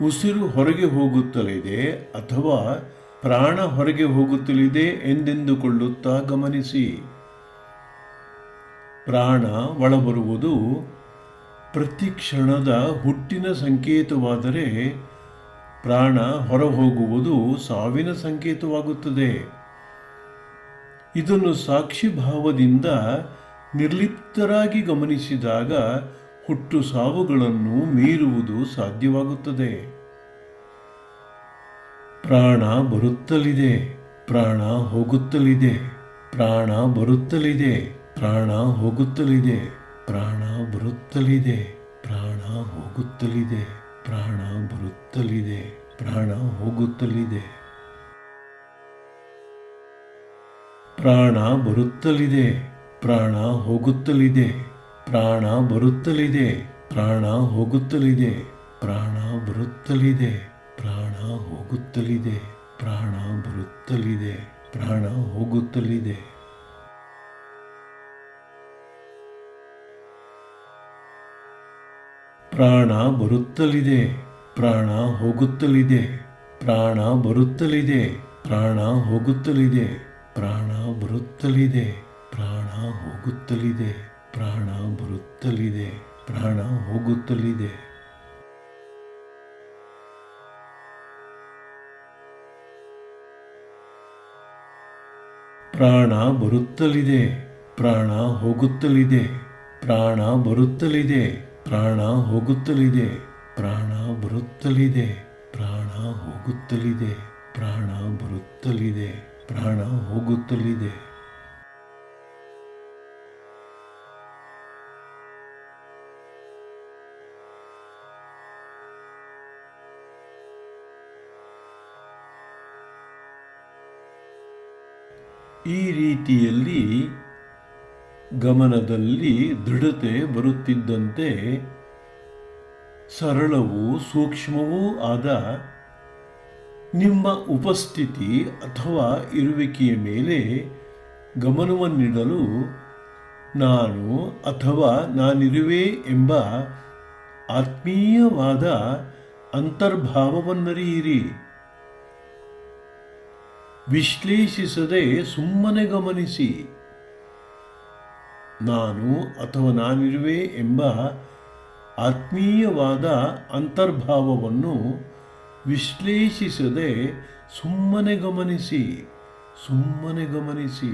ಉಸಿರು ಹೊರಗೆ ಹೋಗುತ್ತಲಿದೆ ಅಥವಾ ಪ್ರಾಣ ಹೊರಗೆ ಹೋಗುತ್ತಲಿದೆ ಎಂದೆಂದುಕೊಳ್ಳುತ್ತಾ ಗಮನಿಸಿ. ಪ್ರಾಣ ಒಳಬರುವುದು ಪ್ರತಿ ಕ್ಷಣದ ಹುಟ್ಟಿನ ಸಂಕೇತವಾದರೆ ಪ್ರಾಣ ಹೊರಹೋಗುವುದು ಸಾವಿನ ಸಂಕೇತವಾಗುತ್ತದೆ. ಇದನ್ನು ಸಾಕ್ಷಿ ಭಾವದಿಂದ ನಿರ್ಲಿಪ್ತರಾಗಿ ಗಮನಿಸಿದಾಗ ಹುಟ್ಟು ಸಾವುಗಳನ್ನು ಮೀರುವುದು ಸಾಧ್ಯವಾಗುತ್ತದೆ. ಪ್ರಾಣ ಬರುತ್ತಲಿದೆ, ಪ್ರಾಣ ಹೋಗುತ್ತಲಿದೆ, ಪ್ರಾಣ ಬರುತ್ತಲಿದೆ, ಪ್ರಾಣ ಹೋಗುತ್ತಲಿದೆ, ಪ್ರಾಣ ಬರುತ್ತಲಿದೆ, ಪ್ರಾಣ ಹೋಗುತ್ತಲಿದೆ, ಪ್ರಾಣ ಬರುತ್ತಲಿದೆ, ಪ್ರಾಣ ಹೋಗುತ್ತಲಿದೆ. ಪ್ರಾಣ ಬರುತ್ತಲಿದೆ, ಪ್ರಾಣ ಹೋಗುತ್ತಲಿದೆ, ಪ್ರಾಣ ಬರುತ್ತಲಿದೆ, ಪ್ರಾಣ ಹೋಗುತ್ತಲಿದೆ, ಪ್ರಾಣ ಬರುತ್ತಲಿದೆ, ಪ್ರಾಣ ಹೋಗುತ್ತಲಿದೆ, ಪ್ರಾಣ ಬರುತ್ತಲಿದೆ, ಪ್ರಾಣ ಹೋಗುತ್ತಲಿದೆ. ಪ್ರಾಣ ಬರುತ್ತಲಿದೆ, ಪ್ರಾಣ ಹೋಗುತ್ತಲಿದೆ, ಪ್ರಾಣ ಬರುತ್ತಲಿದೆ, ಪ್ರಾಣ ಹೋಗುತ್ತಲಿದೆ, ಪ್ರಾಣ ಬರುತ್ತಲಿದೆ, ಪ್ರಾಣ ಹೋಗುತ್ತಲಿದೆ, ಪ್ರಾಣ ಬರುತ್ತಲಿದೆ, ಪ್ರಾಣ ಹೋಗುತ್ತಲಿದೆ. ಪ್ರಾಣ ಬರುತ್ತಲಿದೆ, ಪ್ರಾಣ ಹೋಗುತ್ತಲಿದೆ, ಪ್ರಾಣ ಬರುತ್ತಲಿದೆ, ಪ್ರಾಣ ಹೋಗುತ್ತಲಿದೆ, ಪ್ರಾಣ ಬರುತ್ತಲಿದೆ, ಪ್ರಾಣ ಹೋಗುತ್ತಲಿದೆ, ಪ್ರಾಣ ಬರುತ್ತಲಿದೆ, ಪ್ರಾಣ ಹೋಗುತ್ತಲಿದೆ. ಈ ರೀತಿಯಲ್ಲಿ ಗಮನದಲ್ಲಿ ದೃಢತೆ ಬರುತ್ತಿದ್ದಂತೆ ಸರಳವೂ ಸೂಕ್ಷ್ಮವೂ ಆದ ನಿಮ್ಮ ಉಪಸ್ಥಿತಿ ಅಥವಾ ಇರುವಿಕೆಯ ಮೇಲೆ ಗಮನವನ್ನಿಡಲು ನಾನು ಅಥವಾ ನಾನಿರುವೆ ಎಂಬ ಆತ್ಮೀಯವಾದ ಅಂತರ್ಭಾವವನ್ನರಿಯಿರಿ. ವಿಶ್ಲೇಷಿಸದೆ ಸುಮ್ಮನೆ ಗಮನಿಸಿ. ನಾನು ಅಥವಾ ನಾನಿರುವೆ ಎಂಬ ಆತ್ಮೀಯವಾದ ಅಂತರ್ಭಾವವನ್ನು ವಿಶ್ಲೇಷಿಸದೆ ಸುಮ್ಮನೆ ಗಮನಿಸಿ, ಸುಮ್ಮನೆ ಗಮನಿಸಿ,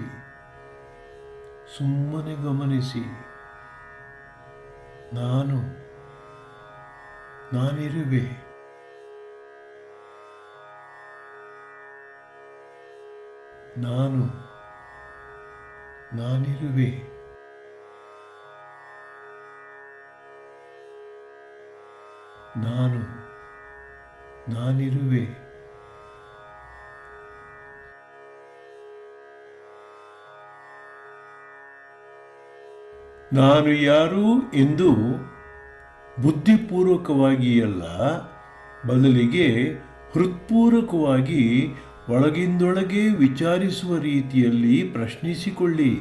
ಸುಮ್ಮನೆ ಗಮನಿಸಿ. ನಾನಿರುವೆ. ನಾನಿರುವೆ. ನಾನಿರುವೆ. ನಾನು ಯಾರು ಎಂದು ಬುದ್ಧಿಪೂರ್ವಕವಾಗಿ ಅಲ್ಲ, ಬದಲಿಗೆ ಹೃತ್ಪೂರ್ವಕವಾಗಿ ಒಳಗಿಂದೊಳಗೆ ವಿಚಾರಿಸುವ ರೀತಿಯಲ್ಲಿ ಪ್ರಶ್ನಿಸಿಕೊಳ್ಳಿ.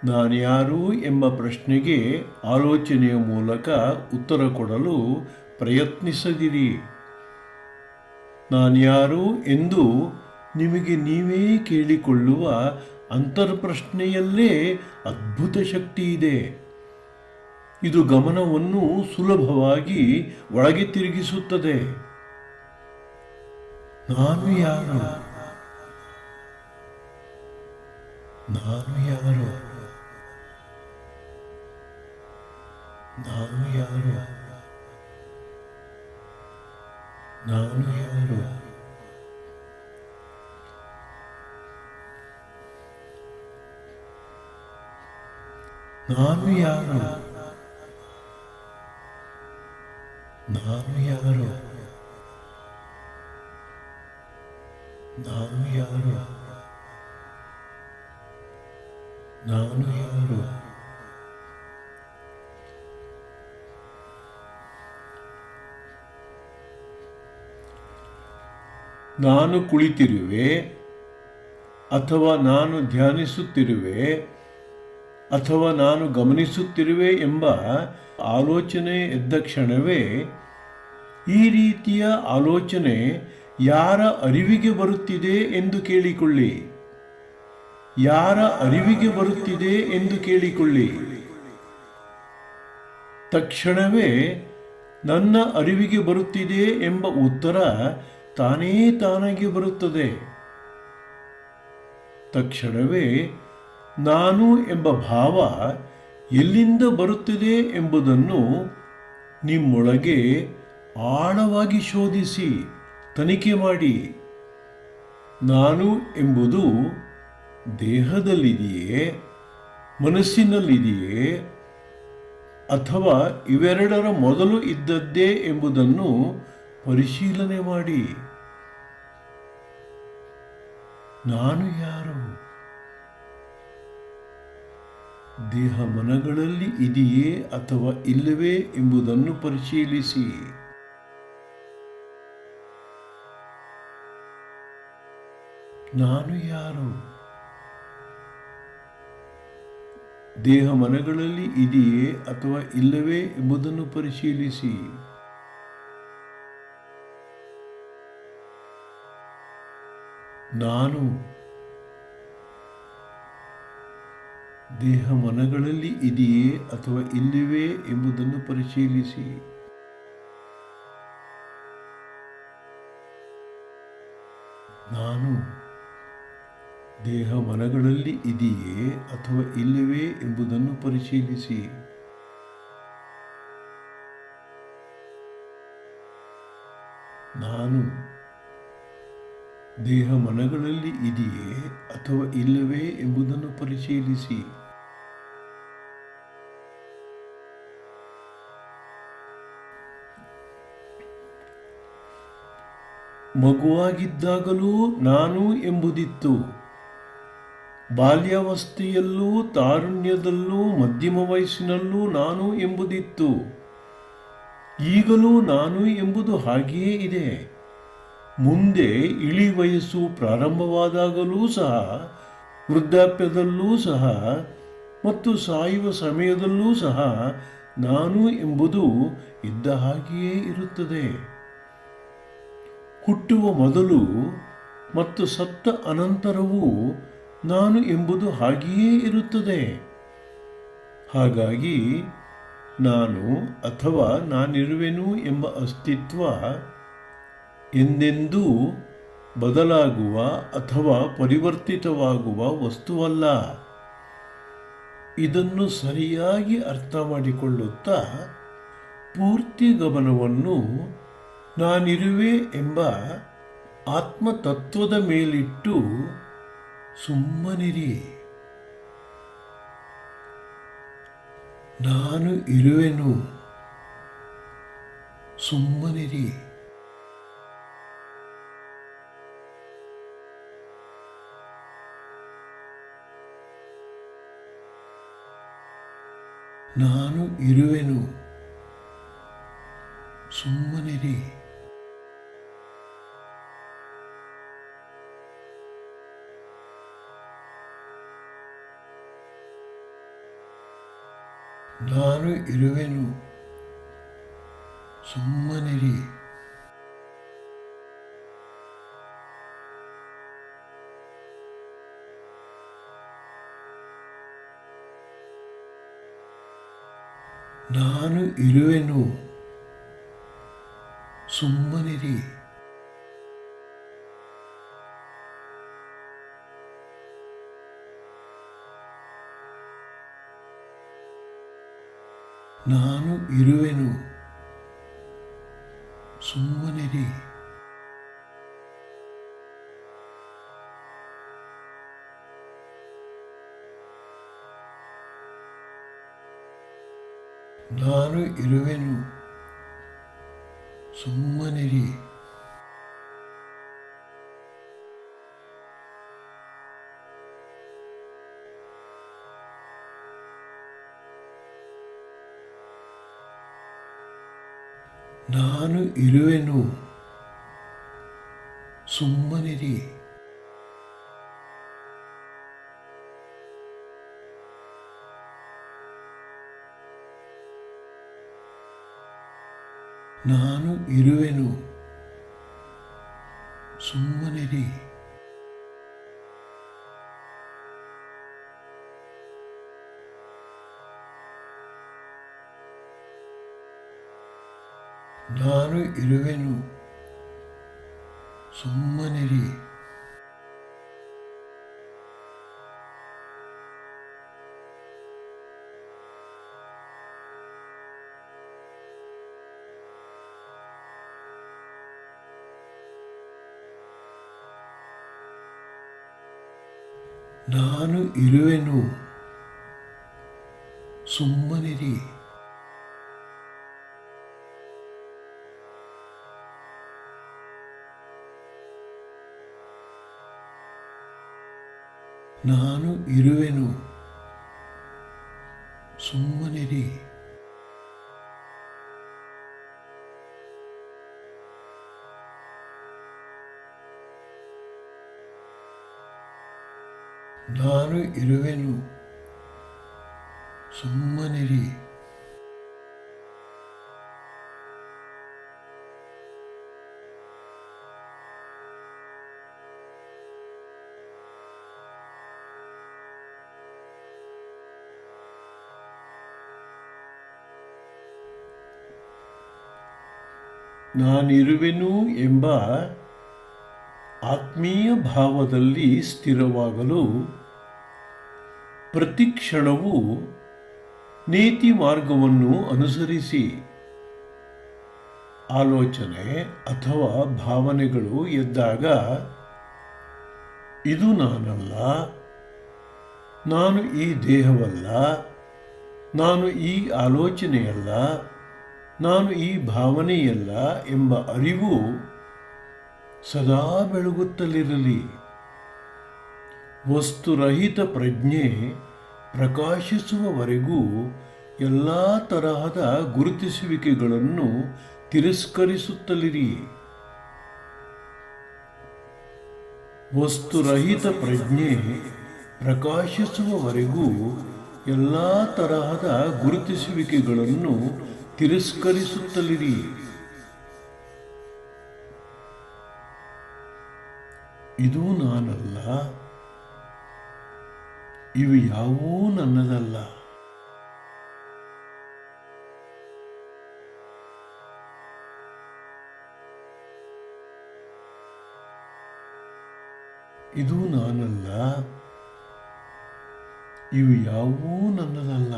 ನಾನ್ಯಾರು ಎಂಬ ಪ್ರಶ್ನೆಗೆ ಆಲೋಚನೆಯ ಮೂಲಕ ಉತ್ತರ ಕೊಡಲು ಪ್ರಯತ್ನಿಸದಿರಿ. ನಾನ್ಯಾರು ಎಂದು ನಿಮಗೆ ನೀವೇ ಕೇಳಿಕೊಳ್ಳುವ ಅಂತರ್ಪ್ರಶ್ನೆಯಲ್ಲೇ ಅದ್ಭುತ ಶಕ್ತಿ ಇದೆ. ಇದು ಗಮನವನ್ನು ಸುಲಭವಾಗಿ ಒಳಗೆ ತಿರುಗಿಸುತ್ತದೆ. ನಾನು ಯಾರು? ನಾನು ಯಾರು? ನಾನು ಯಾರು? ನಾನು ಯಾರು? ನಾನು ಯಾರು? ನಾನು ಯಾರು? ನಾನು ಯಾರು? ನಾನು ಯಾರು? ನಾನು ಕುಳಿತಿರುವೆ, ಅಥವಾ ನಾನು ಧ್ಯಾನಿಸುತ್ತಿರುವೆ, ಅಥವಾ ನಾನು ಗಮನಿಸುತ್ತಿರುವೆ ಎಂಬ ಆಲೋಚನೆ ಎದ್ದ ಕ್ಷಣವೇ ಈ ರೀತಿಯ ಆಲೋಚನೆ ಯಾರ ಅರಿವಿಗೆ ಬರುತ್ತಿದೆ ಎಂದು ಕೇಳಿಕೊಳ್ಳಿ. ಯಾರ ಅರಿವಿಗೆ ಬರುತ್ತಿದೆ ಎಂದು ಕೇಳಿಕೊಳ್ಳಿ. ತಕ್ಷಣವೇ ನನ್ನ ಅರಿವಿಗೆ ಬರುತ್ತಿದೆ ಎಂಬ ಉತ್ತರ ತಾನೇ ತಾನಾಗಿ ಬರುತ್ತದೆ. ತಕ್ಷಣವೇ ನಾನು ಎಂಬ ಭಾವ ಎಲ್ಲಿಂದ ಬರುತ್ತಿದೆ ಎಂಬುದನ್ನು ನಿಮ್ಮೊಳಗೆ ಆಳವಾಗಿ ಶೋಧಿಸಿ ತನಿಖೆ ಮಾಡಿ. ನಾನು ಎಂಬುದು ದೇಹದಲ್ಲಿದೆಯೇ, ಮನಸ್ಸಿನಲ್ಲಿದೆಯೇ, ಅಥವಾ ಇವೆರಡರ ಮೊದಲು ಇದ್ದದ್ದೇ ಎಂಬುದನ್ನು ಪರಿಶೀಲನೆ ಮಾಡಿ. ನಾನು ಯಾರು? ದೇಹ ಮನಗಳಲ್ಲಿ ಇದೆಯೇ ಅಥವಾ ಇಲ್ಲವೇ ಎಂಬುದನ್ನು ಪರಿಶೀಲಿಸಿ. ನಾನು ಯಾರು? ದೇಹ ಮನಗಳಲ್ಲಿ ಇದೆಯೇ ಅಥವಾ ಇಲ್ಲವೇ ಎಂಬುದನ್ನು ಪರಿಶೀಲಿಸಿ. ನಾನು ದೇಹ ಮನಗಳಲ್ಲಿ ಇದೆಯೇ ಅಥವಾ ಇಲ್ಲವೇ ಎಂಬುದನ್ನು ಪರಿಶೀಲಿಸಿ. ನಾನು ದೇಹ ಮನಗಳಲ್ಲಿ ಇದೆಯೇ ಅಥವಾ ಇಲ್ಲವೇ ಎಂಬುದನ್ನು ಪರಿಶೀಲಿಸಿ. ನಾನು ದೇಹ ಮನಗಳಲ್ಲಿ ಇದೆಯೇ ಅಥವಾ ಇಲ್ಲವೇ ಎಂಬುದನ್ನು ಪರಿಶೀಲಿಸಿ. ಮಗುವಾಗಿದ್ದಾಗಲೂ ನಾನು ಎಂಬುದಿತ್ತು. ಬಾಲ್ಯಾವಸ್ಥೆಯಲ್ಲೂ, ತಾರುಣ್ಯದಲ್ಲೂ, ಮಧ್ಯಮ ವಯಸ್ಸಿನಲ್ಲೂ ನಾನು ಎಂಬುದಿತ್ತು. ಈಗಲೂ ನಾನು ಎಂಬುದು ಹಾಗೆಯೇ ಇದೆ. ಮುಂದೆ ಇಳಿ ವಯಸ್ಸು ಪ್ರಾರಂಭವಾದಾಗಲೂ ಸಹ, ವೃದ್ಧಾಪ್ಯದಲ್ಲೂ ಸಹ ಮತ್ತು ಸಾಯುವ ಸಮಯದಲ್ಲೂ ಸಹ ನಾನು ಎಂಬುದು ಇದ್ದ ಹಾಗೆಯೇ ಇರುತ್ತದೆ. ಹುಟ್ಟುವ ಮೊದಲು ಮತ್ತು ಸತ್ತ ಅನಂತರವೂ ನಾನು ಎಂಬುದು ಹಾಗೆಯೇ ಇರುತ್ತದೆ. ಹಾಗಾಗಿ ನಾನು ಅಥವಾ ನಾನಿರುವೆನು ಎಂಬ ಅಸ್ತಿತ್ವ ಎಂದೆಂದೂ ಬದಲಾಗುವ ಅಥವಾ ಪರಿವರ್ತಿತವಾಗುವ ವಸ್ತುವಲ್ಲ. ಇದನ್ನು ಸರಿಯಾಗಿ ಅರ್ಥ ಮಾಡಿಕೊಳ್ಳುತ್ತಾ ಪೂರ್ತಿ ಗಮನವನ್ನು ನಾನಿರುವೆ ಎಂಬ ಆತ್ಮತತ್ವದ ಮೇಲಿಟ್ಟು ಸುಮ್ಮನಿರಿ. ನಾನು ಇರುವೆನು. ಸುಮ್ಮನಿರಿ. ನಾನು ಇರುವೆನು. ಸುಮ್ಮನಿರಿ. ನಾನು ಇರುವೆನು. ಸುಮ್ಮನಿರಿ. ನಾನು ಇರುವೆನು, ಸುಮ್ಮನಿರಿ. ನಾನು ಇರುವೆನು, ಸುಮ್ಮನಿರಿ. ನಾನು ಇರುವೆನು, ಸುಮ್ಮನಿರಿ. ನಾನು ಇರುವೆನು, ಸುಮ್ಮನಿರಿ. ನಾನು ಇರುವೆನು, ಸುಮ್ಮನಿರಿ. ನಾನು ಇರುವೆನು, ಸುಮ್ಮನಿರಿ. ನಾನು ಇರುವೆನು, ಸುಮ್ಮನಿರಿ. ನಾನು ಇರುವೆನು, ಸುಮ್ಮನಿರಿ. ನಾನು ಇರುವೆನು, ಸುಮ್ಮನಿರಿ. ನಾನಿರುವೆನು ಎಂಬ ಆತ್ಮೀಯ ಭಾವದಲ್ಲಿ ಸ್ಥಿರವಾಗಲು ಪ್ರತಿ ಕ್ಷಣವೂ ನೀತಿ ಮಾರ್ಗವನ್ನು ಅನುಸರಿಸಿ. ಆಲೋಚನೆ ಅಥವಾ ಭಾವನೆಗಳು ಎದ್ದಾಗ ಇದು ನಾನಲ್ಲ, ನಾನು ಈ ದೇಹವಲ್ಲ, ನಾನು ಈ ಆಲೋಚನೆಯಲ್ಲ, ನಾನು ಈ ಭಾವನೆಯಲ್ಲ ಎಂಬ ಅರಿವು ಸದಾ ಬೆಳಗುತ್ತಲಿರಲಿ. ವಸ್ತುರಹಿತ ಪ್ರಜ್ಞೆ ಪ್ರಕಾಶಿಸುವವರೆಗೂ ಎಲ್ಲ ತರಹದ ಗುರುತಿಸುವಿಕೆಗಳನ್ನು ತಿರಸ್ಕರಿಸುತ್ತಲಿರಿ. ವಸ್ತುರಹಿತ ಪ್ರಜ್ಞೆ ಪ್ರಕಾಶಿಸುವವರೆಗೂ ಎಲ್ಲ ತರಹದ ಗುರುತಿಸುವಿಕೆಗಳನ್ನು ತಿರಸ್ಕರಿಸುತ್ತಲಿರಿ. ಇದು ನಾನಲ್ಲ, ಇವು ಯಾವೂ ನನ್ನದಲ್ಲ. ಇದು ನಾನಲ್ಲ, ಇವು ಯಾವೂ ನನ್ನದಲ್ಲ.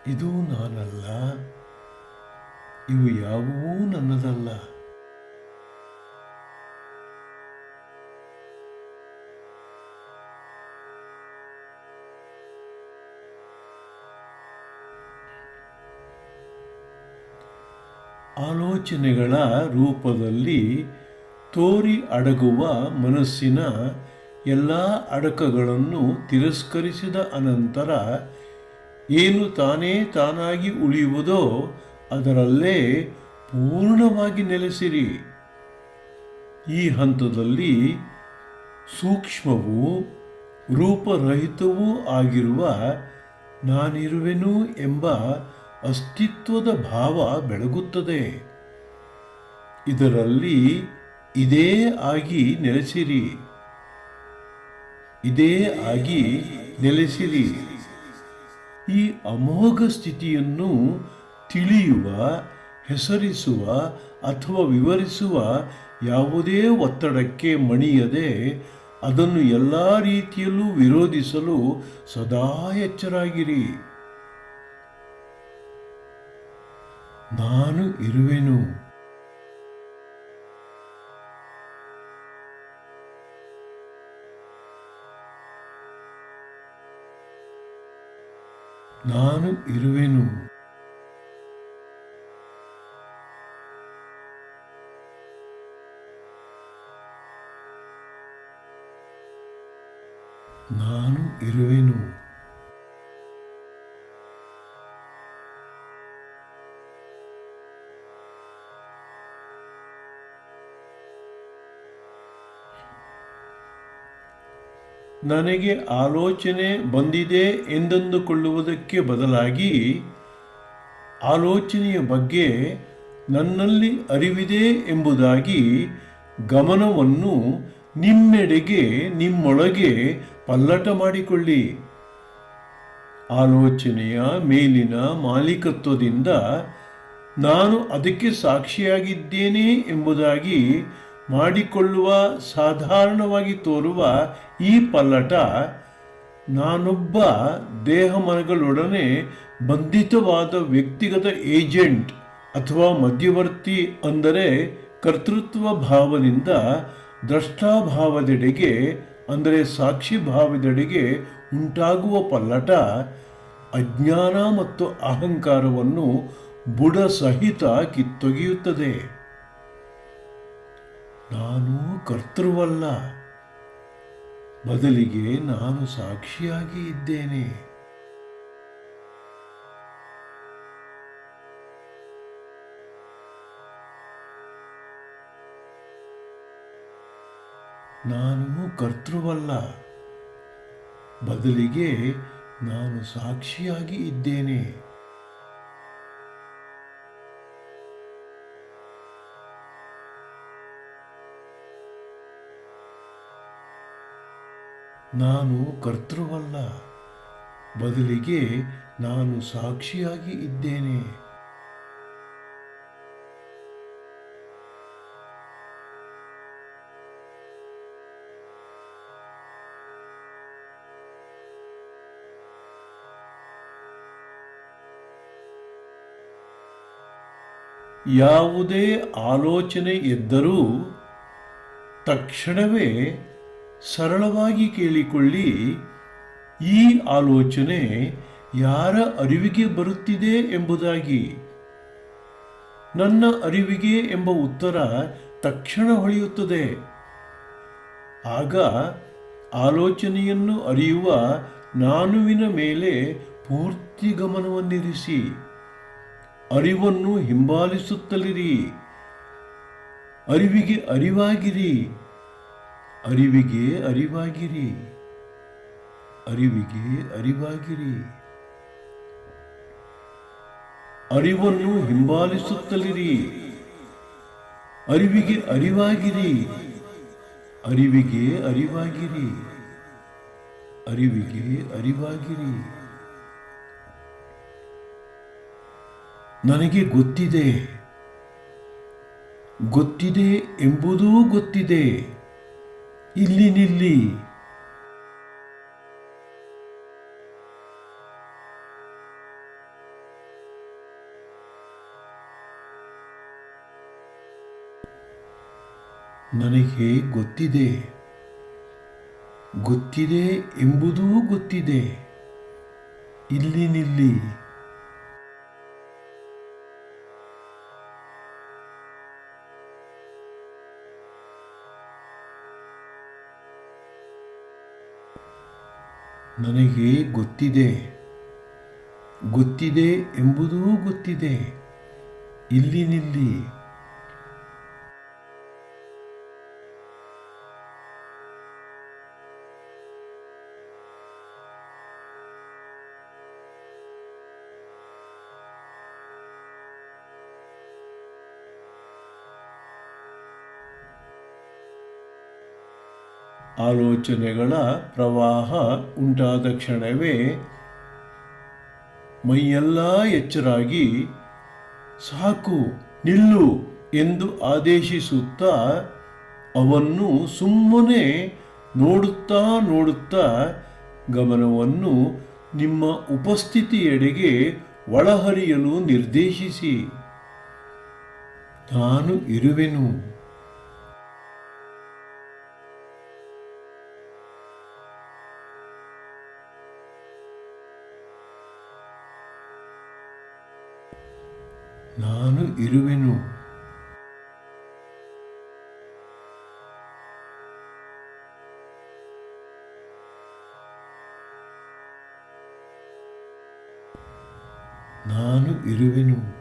ಇದು ನಾನಲ್ಲ, ಇವು ಯಾವುವೂ ನನ್ನದಲ್ಲ. ಆಲೋಚನೆಗಳ ರೂಪದಲ್ಲಿ ತೋರಿ ಅಡಗುವ ಮನಸ್ಸಿನ ಎಲ್ಲ ಅಡಕಗಳನ್ನು ತಿರಸ್ಕರಿಸಿದ ಅನಂತರ ಏನು ತಾನೇ ತಾನಾಗಿ ಉಳಿಯುವುದೋ ಅದರಲ್ಲೇ ಪೂರ್ಣವಾಗಿ ನೆಲೆಸಿರಿ. ಈ ಹಂತದಲ್ಲಿ ಸೂಕ್ಷ್ಮವೂ ರೂಪರಹಿತವೂ ಆಗಿರುವ ನಾನಿರುವೆನು ಎಂಬ ಅಸ್ತಿತ್ವದ ಭಾವ ಬೆಳಗುತ್ತದೆ. ಇದರಲ್ಲಿ ಇದೇ ಆಗಿ ನೆಲೆಸಿರಿ, ಇದೇ ಆಗಿ ನೆಲೆಸಿರಿ. ಈ ಅಮೋಘ ಸ್ಥಿತಿಯನ್ನು ತಿಳಿಯುವ, ಹೆಸರಿಸುವ ಅಥವಾ ವಿವರಿಸುವ ಯಾವುದೇ ಒತ್ತಡಕ್ಕೆ ಮಣಿಯದೆ ಅದನ್ನು ಎಲ್ಲ ರೀತಿಯಲ್ಲೂ ವಿರೋಧಿಸಲು ಸದಾ ಎಚ್ಚರಾಗಿರಿ. ನಾನು ಇರುವೆನು. ನಾನು ಇರುವೆನು. ನಾನು ಇರುವೆನು. ನನಗೆ ಆಲೋಚನೆ ಬಂದಿದೆ ಎಂದೆಂದುಕೊಳ್ಳುವುದಕ್ಕೆ ಬದಲಾಗಿ ಆಲೋಚನೆಯ ಬಗ್ಗೆ ನನ್ನಲ್ಲಿ ಅರಿವಿದೆ ಎಂಬುದಾಗಿ ಗಮನವನ್ನು ನಿಮ್ಮೆಡೆಗೆ, ನಿಮ್ಮೊಳಗೆ ಪಲ್ಲಟ ಮಾಡಿಕೊಳ್ಳಿ. ಆಲೋಚನೆಯ ಮೇಲಿನ ಮಾಲೀಕತ್ವದಿಂದ ನಾನು ಅದಕ್ಕೆ ಸಾಕ್ಷಿಯಾಗಿದ್ದೇನೆ ಎಂಬುದಾಗಿ ಮಾಡಿಕೊಳ್ಳುವ ಸಾಧಾರಣವಾಗಿ ತೋರುವ ಈ ಪಲ್ಲಟ ನಾನೊಬ್ಬ ದೇಹ ಮನಗಳೊಡನೆ ಬಂಧಿತವಾದ ವ್ಯಕ್ತಿಗತ ಏಜೆಂಟ್ ಅಥವಾ ಮಧ್ಯವರ್ತಿ, ಅಂದರೆ ಕರ್ತೃತ್ವ ಭಾವದಿಂದ ದ್ರಷ್ಟಾಭಾವದೆಡೆಗೆ, ಅಂದರೆ ಸಾಕ್ಷಿ ಭಾವದೆಡೆಗೆ ಉಂಟಾಗುವ ಪಲ್ಲಟ ಅಜ್ಞಾನ ಮತ್ತು ಅಹಂಕಾರವನ್ನು ಬುಡ ಸಹಿತ ಕಿತ್ತೊಗೆಯುತ್ತದೆ. ನಾನು ಕರ್ತೃವಲ್ಲ, ಬದಲಿಗೆ ನಾನು ಸಾಕ್ಷಿಯಾಗಿ ಇದ್ದೇನೆ. ನಾನು ಕರ್ತೃವಲ್ಲ, ಬದಲಿಗೆ ನಾನು ಸಾಕ್ಷಿಯಾಗಿ ಇದ್ದೇನೆ. ನಾನು ಕರ್ತೃವಲ್ಲ, ಬದಲಿಗೆ ನಾನು ಸಾಕ್ಷಿಯಾಗಿ ಇದ್ದೇನೆ. ಯಾವುದೇ ಆಲೋಚನೆ ಎದ್ದರೂ ತಕ್ಷಣವೇ ಸರಳವಾಗಿ ಕೇಳಿಕೊಳ್ಳಿ, ಈ ಆಲೋಚನೆ ಯಾರ ಅರಿವಿಗೆ ಬರುತ್ತಿದೆ ಎಂಬುದಾಗಿ. ನನ್ನ ಅರಿವಿಗೆ ಎಂಬ ಉತ್ತರ ತಕ್ಷಣ ಹೊಳೆಯುತ್ತದೆ. ಆಗ ಆಲೋಚನೆಯನ್ನು ಅರಿಯುವ ನಾನುವಿನ ಮೇಲೆ ಪೂರ್ತಿ ಗಮನವನ್ನಿರಿಸಿ ಅರಿವನ್ನು ಹಿಂಬಾಲಿಸುತ್ತಲಿರಿ. ಅರಿವಿಗೆ ಅರಿವಾಗಿರಿ, ಅರಿವಿಗೆ ಅರಿವಾಗಿರಿ, ಅರಿವಿಗೆ ಅರಿವಾಗಿರಿ. ಅರಿವನ್ನು ಹಿಂಬಾಲಿಸುತ್ತಲಿರಿ, ಅರಿವಿಗೆ ಅರಿವಾಗಿರಿ, ಅರಿವಿಗೆ ಅರಿವಾಗಿರಿ, ಅರಿವಿಗೆ ಅರಿವಾಗಿರಿ. ನನಗೆ ಗೊತ್ತಿದೆ, ಗೊತ್ತಿದೆ ಎಂಬುದೂ ಗೊತ್ತಿದೆ. ಇಲ್ಲಿ ನಿಲ್ಲಿ. ನನಗೆ ಗೊತ್ತಿದೆ, ಗೊತ್ತಿದೆ ಎಂಬುದೂ ಗೊತ್ತಿದೆ. ಇಲ್ಲಿ ನಿಲ್ಲಿ. ನನಗೆ ಗೊತ್ತಿದೆ, ಗೊತ್ತಿದೆ ಎಂಬುದೂ ಗೊತ್ತಿದೆ. ಇಲ್ಲಿ ನಿಲ್ಲಿ. ಆಲೋಚನೆಗಳ ಪ್ರವಾಹ ಉಂಟಾದ ಕ್ಷಣವೇ ಮೈಯೆಲ್ಲ ಎಚ್ಚರಾಗಿ ಸಾಕು ನಿಲ್ಲು ಎಂದು ಆದೇಶಿಸುತ್ತಾ ಅವನ್ನು ಸುಮ್ಮನೆ ನೋಡುತ್ತಾ ನೋಡುತ್ತಾ ಗಮನವನ್ನು ನಿಮ್ಮ ಉಪಸ್ಥಿತಿಯೆಡೆಗೆ ಒಳಹರಿಯಲು ನಿರ್ದೇಶಿಸಿ. ನಾನು ಇರುವೆನು. ನಾನು ಇರುವೆನು. ನಾನು ಇರುವೆನು.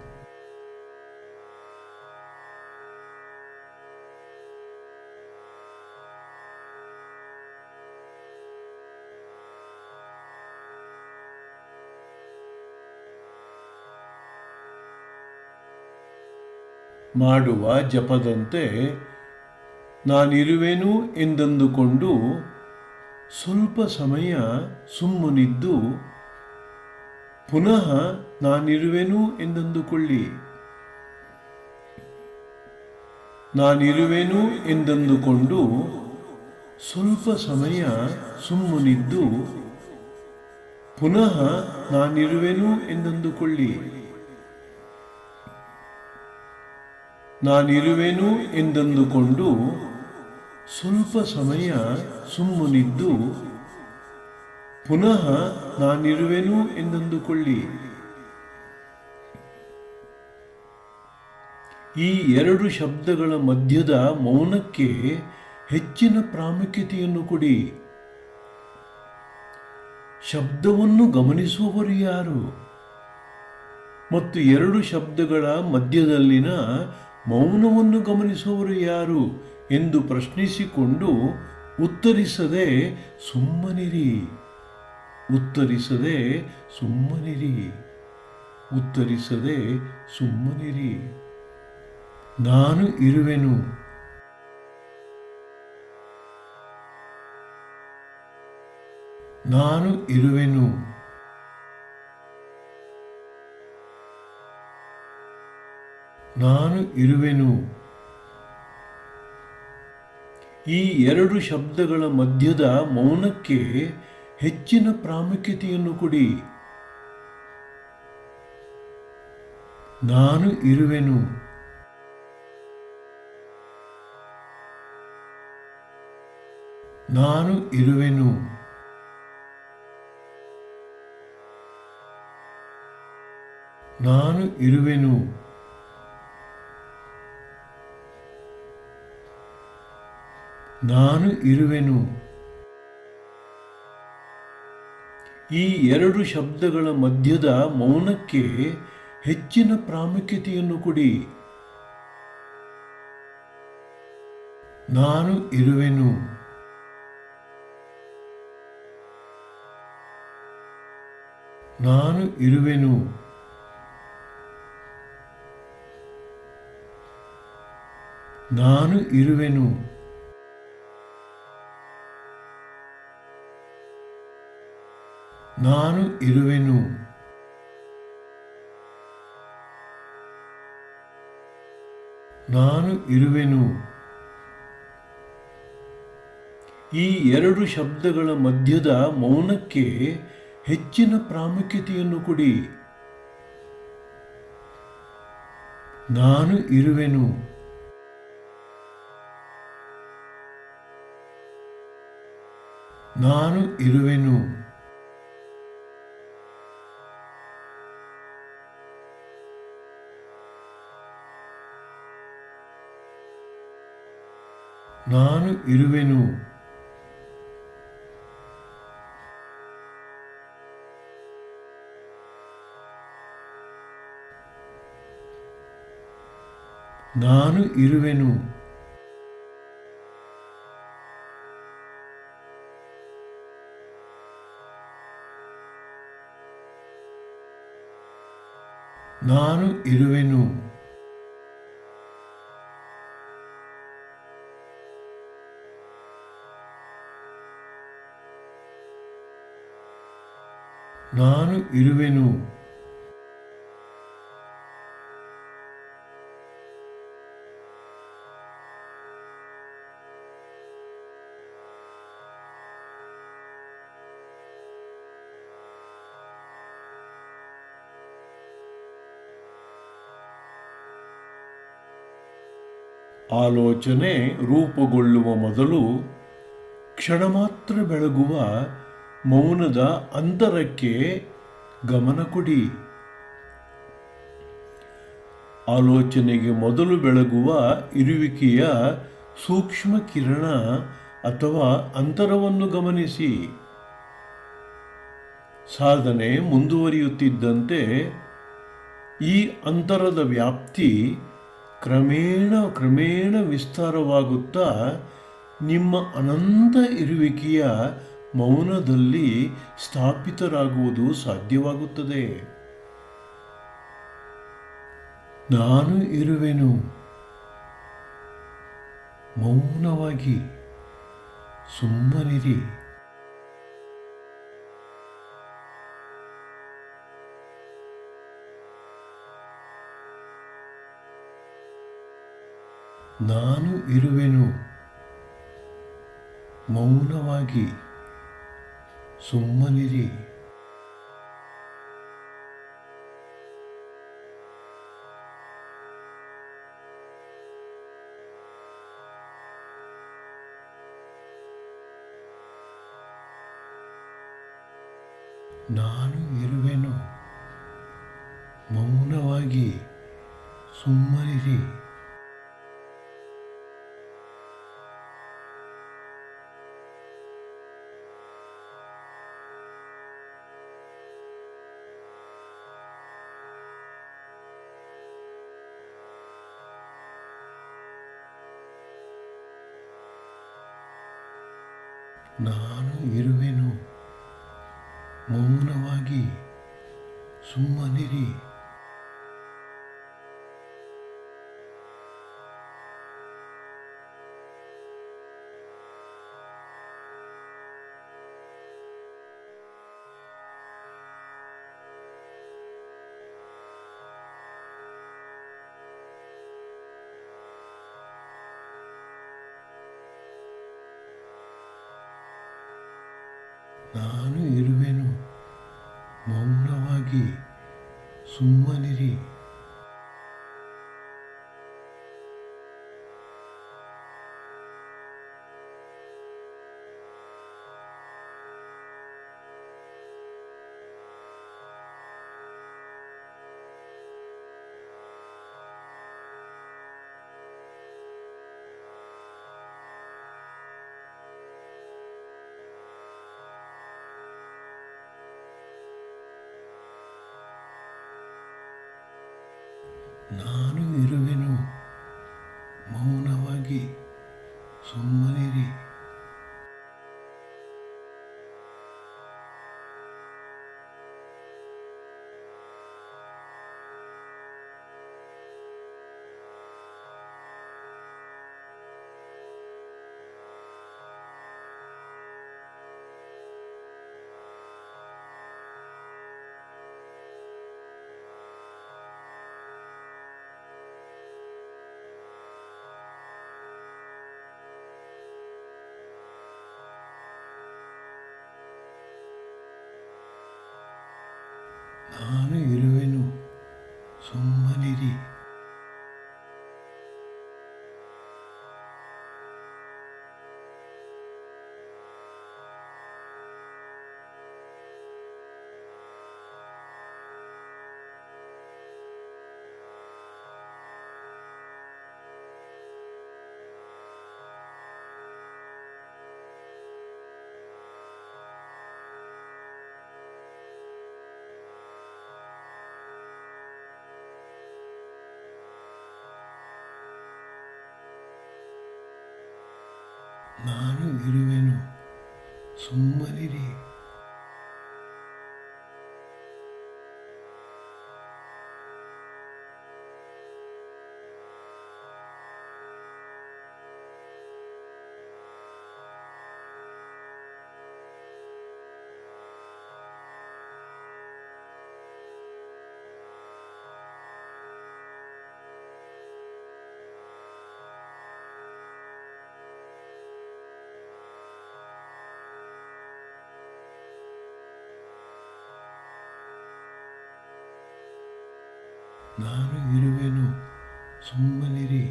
ಮಾಡುವ ಜಪದಂತೆ ನಾನಿರುವೆನು ಎಂದಂದುಕೊಂಡು ಸ್ವಲ್ಪ ಸಮಯ ಸುಮ್ಮನಿದ್ದು ಪುನಃ ನಾನಿರುವೆನು ಎಂದಂದುಕೊಳ್ಳಿ. ನಾನಿರುವೆನು ಎಂದಂದುಕೊಂಡು ಸ್ವಲ್ಪ ಸಮಯ ಸುಮ್ಮನಿದ್ದು ಪುನಃ ನಾನಿರುವೆನು ಎಂದಂದುಕೊಳ್ಳಿ. ನಾನಿರುವೆನು ಎಂದಂದುಕೊಂಡು ಸ್ವಲ್ಪ ಸಮಯ ಸುಮ್ಮನಿದ್ದು ಪುನಃ ನಾನಿರುವೆನು ಎಂದಂದುಕೊಳ್ಳಿ. ಈ ಎರಡು ಶಬ್ದಗಳ ಮಧ್ಯದ ಮೌನಕ್ಕೆ ಹೆಚ್ಚಿನ ಪ್ರಾಮುಖ್ಯತೆಯನ್ನು ಕೊಡಿ. ಶಬ್ದವನ್ನು ಗಮನಿಸುವವರು ಯಾರು ಮತ್ತು ಎರಡು ಶಬ್ದಗಳ ಮಧ್ಯದಲ್ಲಿನ ಮೌನವನ್ನು ಗಮನಿಸುವವರು ಯಾರು ಎಂದು ಪ್ರಶ್ನಿಸಿಕೊಂಡು ಉತ್ತರಿಸದೆ ಸುಮ್ಮನಿರಿ. ಉತ್ತರಿಸದೆ ಸುಮ್ಮನಿರಿ. ಉತ್ತರಿಸದೆ ಸುಮ್ಮನಿರಿ. ನಾನು ಇರುವೆನು. ನಾನು ಇರುವೆನು. ನಾನು ಇರುವೆನು. ಈ ಎರಡು ಶಬ್ದಗಳ ಮಧ್ಯದ ಮೌನಕ್ಕೆ ಹೆಚ್ಚಿನ ಪ್ರಾಮುಖ್ಯತೆಯನ್ನು ಕೊಡಿ. ನಾನು ಇರುವೆನು. ನಾನು ಇರುವೆನು. ನಾನು ಇರುವೆನು. ನಾನು ಇರುವೆನು. ಈ ಎರಡು ಶಬ್ದಗಳ ಮಧ್ಯದ ಮೌನಕ್ಕೆ ಹೆಚ್ಚಿನ ಪ್ರಾಮುಖ್ಯತೆಯನ್ನು ಕೊಡಿ. ನಾನು ಇರುವೆನು. ನಾನು ಇರುವೆನು. ನಾನು ಇರುವೆನು. ನಾನು ಇರುವೆನು. ನಾನು ಇರುವೆನು. ಈ ಎರಡು ಶಬ್ದಗಳ ಮಧ್ಯದ ಮೌನಕ್ಕೆ ಹೆಚ್ಚಿನ ಪ್ರಾಮುಖ್ಯತೆಯನ್ನು ಕೊಡಿ. ನಾನು ಇರುವೆನು. ನಾನು ಇರುವೆನು. ನಾನು ಇರುವೆನು. ನಾನು ಇರುವೆನು. ನಾನು ಇರುವೆನು. ನಾನು ಇರುವೆನು. ಆಲೋಚನೆ ರೂಪುಗೊಳ್ಳುವ ಮೊದಲು ಕ್ಷಣ ಮಾತ್ರ ಬೆಳಗುವ ಮೌನದ ಅಂತರಕ್ಕೆ ಗಮನ ಕೊಡಿ. ಆಲೋಚನೆಗೆ ಮೊದಲು ಬೆಳಗುವ ಇರುವಿಕೆಯ ಸೂಕ್ಷ್ಮ ಕಿರಣ ಅಥವಾ ಅಂತರವನ್ನು ಗಮನಿಸಿ. ಸಾಧನೆ ಮುಂದುವರಿಯುತ್ತಿದ್ದಂತೆ ಈ ಅಂತರದ ವ್ಯಾಪ್ತಿ ಕ್ರಮೇಣ ವಿಸ್ತಾರವಾಗುತ್ತಾ ನಿಮ್ಮ ಅನಂತ ಇರುವಿಕೆಯ ಮೌನದಲ್ಲಿ ಸ್ಥಾಪಿತರಾಗುವುದು ಸಾಧ್ಯವಾಗುತ್ತದೆ. ನಾನು ಇರುವೆನು. ಮೌನವಾಗಿ ಸುಮ್ಮನಿರಿ. ನಾನು ಇರುವೆನು. ಮೌನವಾಗಿ ಸುಮ್ಮನಿರಿ. ನಾನು ಇರುವೆನು. ಮೌನವಾಗಿ ಸುಮ್ಮನಿರಿ. ನಾನು ಇರುವೆನು. ಮೌನವಾಗಿ ಸುಮ್ಮನಿರಿ. ನಾನು ಇರುವೆನು. ಮೌನವಾಗಿ ಸುಮ್ಮನಿರಿ. ನಾನು ಇರುವೆನು. ಮೌನವಾಗಿ ಸುಮ್ಮನಿರಿ. ನಾನು ಇರುವೆನು. ಸುಮ್ಮನಿರಿ. ನಾನು ಇರುವೆನು. ಸುಮ್ಮನಿರಿ. ನಾನು ಇರುವೆನು, ಸುಮ್ಮನಿರಿ.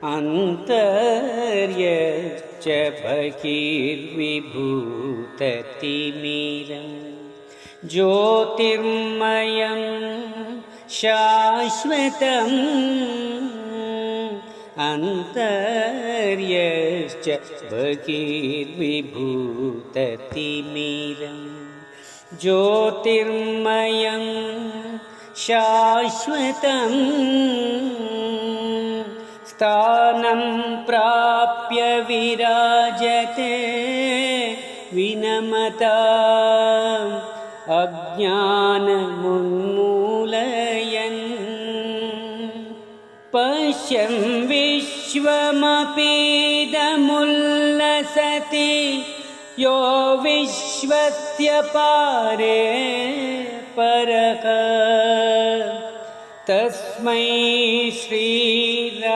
अन्तर्यश्च बहिर्विभूततिमिरं ज्योतिर्मयं शाश्वतम् अन्तर्यश्च बहिर्विभूततिमिरं ज्योतिर्मयं शाश्वतम् स्थानं प्राप्य विराजते विनमताम् अज्ञानमुन्मूलयन् पश्यन् विश्वमपीदमुल्लसति यो विश्वस्य पारे परः तस्मै श्रीरमणाय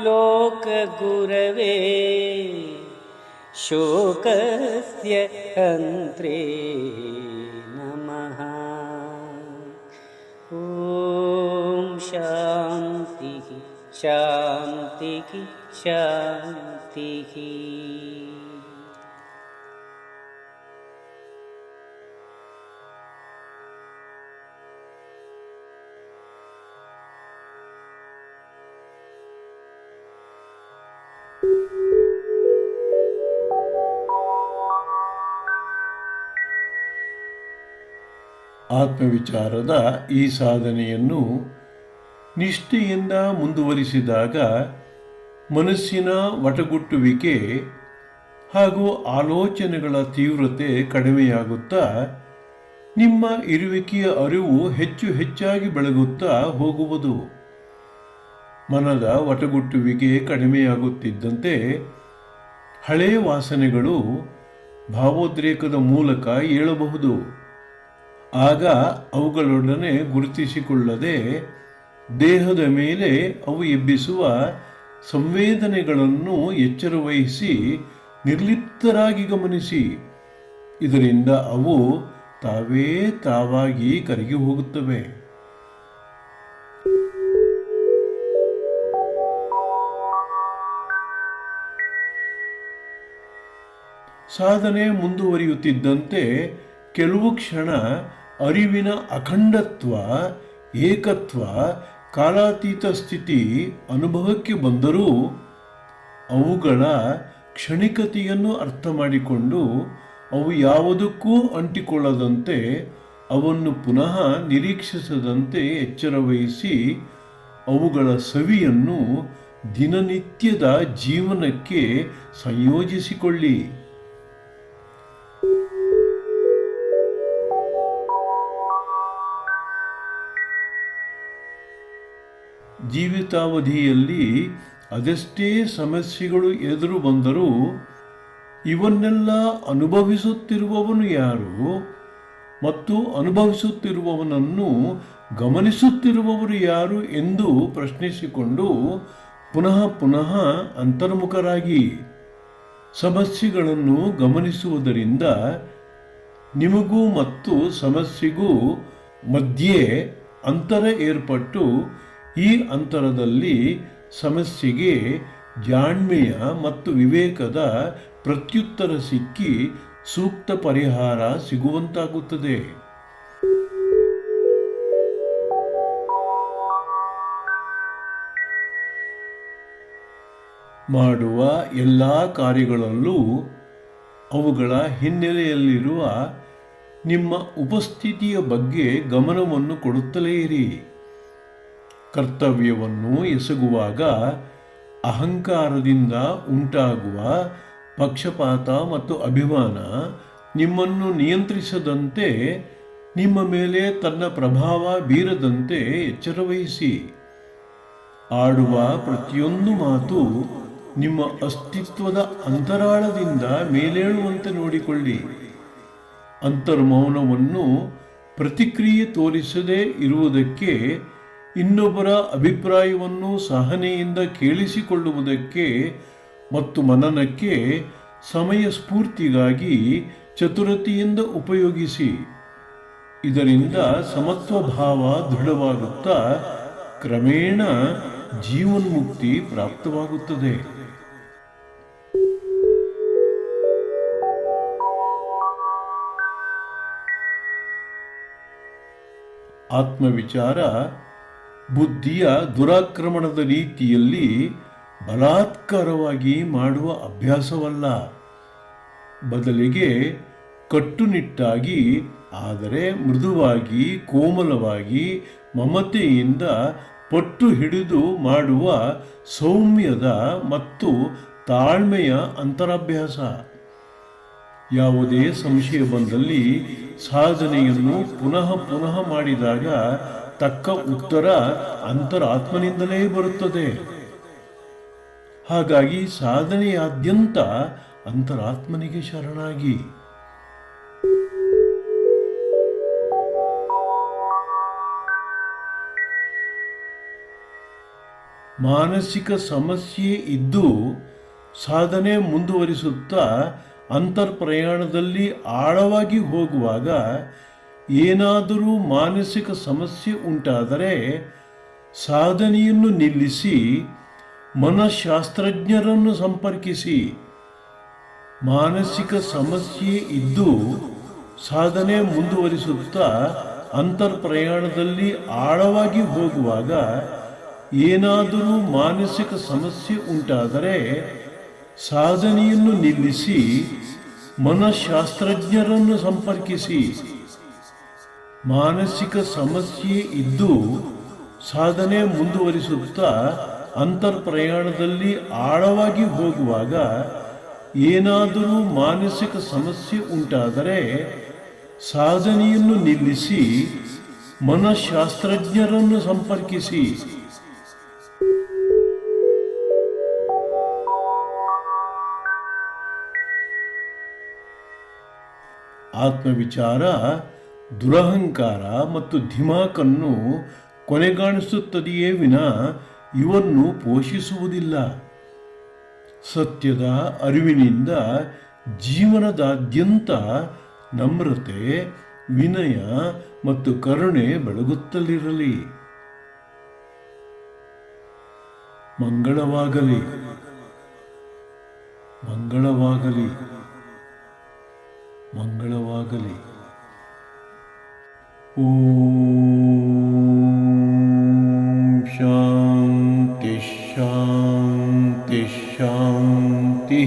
लोकगुरवे शोकस्य हन्त्रे नमः। ॐ शान्तिः शान्तिः शान्तिः। ಆತ್ಮವಿಚಾರದ ಈ ಸಾಧನೆಯನ್ನು ನಿಷ್ಠೆಯಿಂದ ಮುಂದುವರಿಸಿದಾಗ ಮನಸ್ಸಿನ ವಟಗುಟ್ಟುವಿಕೆ ಹಾಗೂ ಆಲೋಚನೆಗಳ ತೀವ್ರತೆ ಕಡಿಮೆಯಾಗುತ್ತಾ ನಿಮ್ಮ ಇರುವಿಕೆಯ ಅರಿವು ಹೆಚ್ಚು ಹೆಚ್ಚಾಗಿ ಬೆಳಗುತ್ತಾ ಹೋಗುವುದು. ಮನದ ವಟಗುಟ್ಟುವಿಕೆ ಕಡಿಮೆಯಾಗುತ್ತಿದ್ದಂತೆ ಹಳೆಯ ವಾಸನೆಗಳು ಭಾವೋದ್ರೇಕದ ಮೂಲಕ ಏಳಬಹುದು. ಆಗ ಅವುಗಳೊಡನೆ ಗುರುತಿಸಿಕೊಳ್ಳದೆ ದೇಹದ ಮೇಲೆ ಅವು ಎಬ್ಬಿಸುವ ಸಂವೇದನೆಗಳನ್ನು ಎಚ್ಚರವಹಿಸಿ ನಿರ್ಲಿಪ್ತರಾಗಿ ಗಮನಿಸಿ. ಇದರಿಂದ ಅವು ತಾವೇ ತಾವಾಗಿ ಕರಗಿ ಹೋಗುತ್ತವೆ. ಸಾಧನೆ ಮುಂದುವರಿಯುತ್ತಿದ್ದಂತೆ ಕೆಲವು ಕ್ಷಣ ಅರಿವಿನ ಅಖಂಡತ್ವ, ಏಕತ್ವ, ಕಾಲಾತೀತ ಸ್ಥಿತಿ ಅನುಭವಕ್ಕೆ ಬಂದರೂ ಅವುಗಳ ಕ್ಷಣಿಕತೆಯನ್ನು ಅರ್ಥ ಮಾಡಿಕೊಂಡು ಅವು ಯಾವುದಕ್ಕೂ ಅಂಟಿಕೊಳ್ಳದಂತೆ ಅವನ್ನು ಪುನಃ ನಿರೀಕ್ಷಿಸದಂತೆ ಎಚ್ಚರವಹಿಸಿ ಅವುಗಳ ಸವಿಯನ್ನು ದಿನನಿತ್ಯದ ಜೀವನಕ್ಕೆ ಸಂಯೋಜಿಸಿಕೊಳ್ಳಿ. ಜೀವಿತಾವಧಿಯಲ್ಲಿ ಅದೆಷ್ಟೇ ಸಮಸ್ಯೆಗಳು ಎದುರು ಬಂದರೂ ಇವನ್ನೆಲ್ಲ ಅನುಭವಿಸುತ್ತಿರುವವನು ಯಾರು ಮತ್ತು ಅನುಭವಿಸುತ್ತಿರುವವನನ್ನು ಗಮನಿಸುತ್ತಿರುವವರು ಯಾರು ಎಂದು ಪ್ರಶ್ನಿಸಿಕೊಂಡು ಪುನಃ ಪುನಃ ಅಂತರ್ಮುಖರಾಗಿ ಸಮಸ್ಯೆಗಳನ್ನು ಗಮನಿಸುವುದರಿಂದ ನಿಮಗೂ ಮತ್ತು ಸಮಸ್ಯೆಗೂ ಮಧ್ಯೆ ಅಂತರ ಏರ್ಪಟ್ಟು ಈ ಅಂತರದಲ್ಲಿ ಸಮಸ್ಯೆಗೆ ಜಾಣ್ಮೆಯ ಮತ್ತು ವಿವೇಕದ ಪ್ರತ್ಯುತ್ತರ ಸಿಕ್ಕಿ ಸೂಕ್ತ ಪರಿಹಾರ ಸಿಗುವಂತಾಗುತ್ತದೆ. ಮಾಡುವ ಎಲ್ಲ ಕಾರ್ಯಗಳಲ್ಲೂ ಅವುಗಳ ಹಿನ್ನೆಲೆಯಲ್ಲಿರುವ ನಿಮ್ಮ ಉಪಸ್ಥಿತಿಯ ಬಗ್ಗೆ ಗಮನವನ್ನು ಕೊಡುತ್ತಲೇ ಇರಿ. ಕರ್ತವ್ಯವನ್ನು ಎಸಗುವಾಗ ಅಹಂಕಾರದಿಂದ ಉಂಟಾಗುವ ಪಕ್ಷಪಾತ ಮತ್ತು ಅಭಿಮಾನ ನಿಮ್ಮನ್ನು ನಿಯಂತ್ರಿಸದಂತೆ, ನಿಮ್ಮ ಮೇಲೆ ತನ್ನ ಪ್ರಭಾವ ಬೀರದಂತೆ ಎಚ್ಚರವಹಿಸಿ. ಆಡುವ ಪ್ರತಿಯೊಂದು ಮಾತು ನಿಮ್ಮ ಅಸ್ತಿತ್ವದ ಅಂತರಾಳದಿಂದ ಮೇಲೇಳುವಂತೆ ನೋಡಿಕೊಳ್ಳಿ. ಅಂತರ್ಮೌನವನ್ನು ಪ್ರತಿಕ್ರಿಯೆ ತೋರಿಸದೇ ಇರುವುದಕ್ಕೆ, ಇನ್ನೊಬ್ಬರ ಅಭಿಪ್ರಾಯವನ್ನು ಸಹನೆಯಿಂದ ಕೇಳಿಸಿಕೊಳ್ಳುವುದಕ್ಕೆ ಮತ್ತು ಮನನಕ್ಕೆ ಸಮಯ ಸ್ಫೂರ್ತಿಗಾಗಿ ಚತುರತೆಯಿಂದ ಉಪಯೋಗಿಸಿ. ಇದರಿಂದ ಸಮತ್ವ ಭಾವ ದೃಢವಾಗುತ್ತಾ ಕ್ರಮೇಣ ಜೀವನ್ಮುಕ್ತಿ ಪ್ರಾಪ್ತವಾಗುತ್ತದೆ. ಆತ್ಮವಿಚಾರ ಬುದ್ಧಿಯ ದುರಾಕ್ರಮಣದ ರೀತಿಯಲ್ಲಿ ಬಲಾತ್ಕಾರವಾಗಿ ಮಾಡುವ ಅಭ್ಯಾಸವಲ್ಲ. ಬದಲಿಗೆ ಕಟ್ಟುನಿಟ್ಟಾಗಿ, ಆದರೆ ಮೃದುವಾಗಿ, ಕೋಮಲವಾಗಿ, ಮಮತೆಯಿಂದ ಪಟ್ಟು ಹಿಡಿದು ಮಾಡುವ ಸೌಮ್ಯದ ಮತ್ತು ತಾಳ್ಮೆಯ ಅಂತರಭ್ಯಾಸ. ಯಾವುದೇ ಸಂಶಯ ಬಂದಲ್ಲಿ ಸಾಧನೆಯನ್ನು ಪುನಃ ಪುನಃ ಮಾಡಿದಾಗ ತಕ್ಕ ಉತ್ತರ ಅಂತರಾತ್ಮನಿಂದಲೇ ಬರುತ್ತದೆ. ಹಾಗಾಗಿ ಸಾಧನೆಯಾದ್ಯಂತ ಅಂತರಾತ್ಮನಿಗೆ ಶರಣಾಗಿ. ಮಾನಸಿಕ ಸಮಸ್ಯೆ ಇದ್ದು ಸಾಧನೆ ಮುಂದುವರಿಸುತ್ತಾ ಅಂತರ್ಪ್ರಯಾಣದಲ್ಲಿ ಆಳವಾಗಿ ಹೋಗುವಾಗ ಏನಾದರೂ ಮಾನಸಿಕ ಸಮಸ್ಯೆ ಉಂಟಾದರೆ ಸಾಧನೆಯನ್ನು ನಿಲ್ಲಿಸಿ ಮನಃಶಾಸ್ತ್ರಜ್ಞರನ್ನು ಸಂಪರ್ಕಿಸಿ. ಮಾನಸಿಕ ಸಮಸ್ಯೆ ಇದ್ದು ಸಾಧನೆ ಮುಂದುವರಿಸುತ್ತಾ ಅಂತರ್ಪ್ರಯಾಣದಲ್ಲಿ ಆಳವಾಗಿ ಹೋಗುವಾಗ ಏನಾದರೂ ಮಾನಸಿಕ ಸಮಸ್ಯೆ ಉಂಟಾದರೆ ಸಾಧನೆಯನ್ನು ನಿಲ್ಲಿಸಿ ಮನಃಶಾಸ್ತ್ರಜ್ಞರನ್ನು ಸಂಪರ್ಕಿಸಿ. ಮಾನಸಿಕ ಸಮಸ್ಯೆ ಇದ್ದು ಸಾಧನೆ ಮುಂದುವರಿಸುತ್ತಾ ಅಂತರ್ಪ್ರಯಾಣದಲ್ಲಿ ಆಳವಾಗಿ ಹೋಗುವಾಗ ಏನಾದರೂ ಮಾನಸಿಕ ಸಮಸ್ಯೆ ಉಂಟಾದರೆ ಸಾಧನೆಯನ್ನು ನಿಲ್ಲಿಸಿ ಮನಃಶಾಸ್ತ್ರಜ್ಞರನ್ನು ಸಂಪರ್ಕಿಸಿ. ಆತ್ಮವಿಚಾರ ದುರಹಂಕಾರ ಮತ್ತು ಧಿಮಾಕನ್ನು ಕೊನೆಗಾಣಿಸುತ್ತದೆಯೇ ವಿನ ಇವನ್ನು ಪೋಷಿಸುವುದಿಲ್ಲ. ಸತ್ಯದ ಅರಿವಿನಿಂದ ಜೀವನದಾದ್ಯಂತ ನಮ್ರತೆ, ವಿನಯ ಮತ್ತು ಕರುಣೆ ಬೆಳಗುತ್ತಲಿರಲಿ. ಮಂಗಳವಾಗಲಿ, ಮಂಗಳವಾಗಲಿ, ಮಂಗಳವಾಗಲಿ. ಓಂ ಶಾಂತಿ ಶಾಂತಿ ಶಾಂತಿ.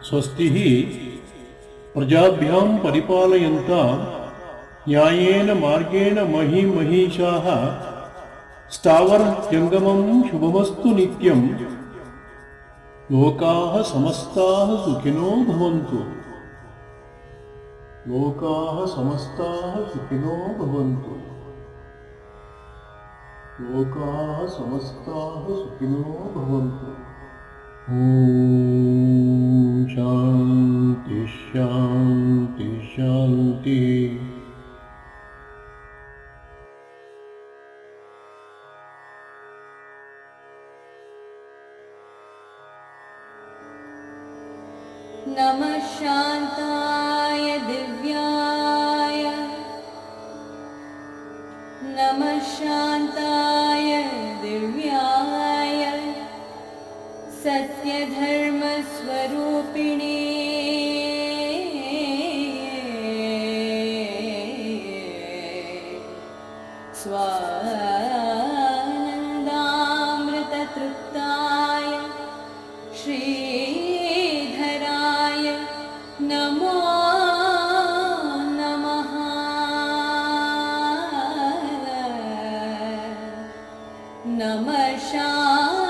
ಸ್ವಸ್ತಿ ಪ್ರಜಾಭ್ಯಾಂ ಪರಿಪಾಲಯಂತಾಂ ನ್ಯಾಯೇನ ಮಾರ್ಗೇಣ ಮಹೀಮಹೀಷಾಃ ಸ್ಥಾವರ ಜಂಗಮಂ ಶುಭಮಸ್ತು ನಿತ್ಯಂ. ಲೋಕಾಃ ಸಮಸ್ತಾಃ ಸುಖಿನೋ ಭವಂತು. ಲೋಕಾಃ ಸಮಸ್ತಾಃ ಸುಖಿನೋ ಭವಂತು. ಲೋಕಾಃ ಸಮಸ್ತಾಃ ಸುಖಿನೋ ಭವಂತು. ಓಂ ಶಾಂತಿ ಶಾಂತಿ ಶಾಂತಿ. नमः शान्ताय दिव्याय, नमः शान्ताय दिव्याय, सत्यधर्मस्वरूपिणे स्वानन्दामृततृप्ताय दिव्याय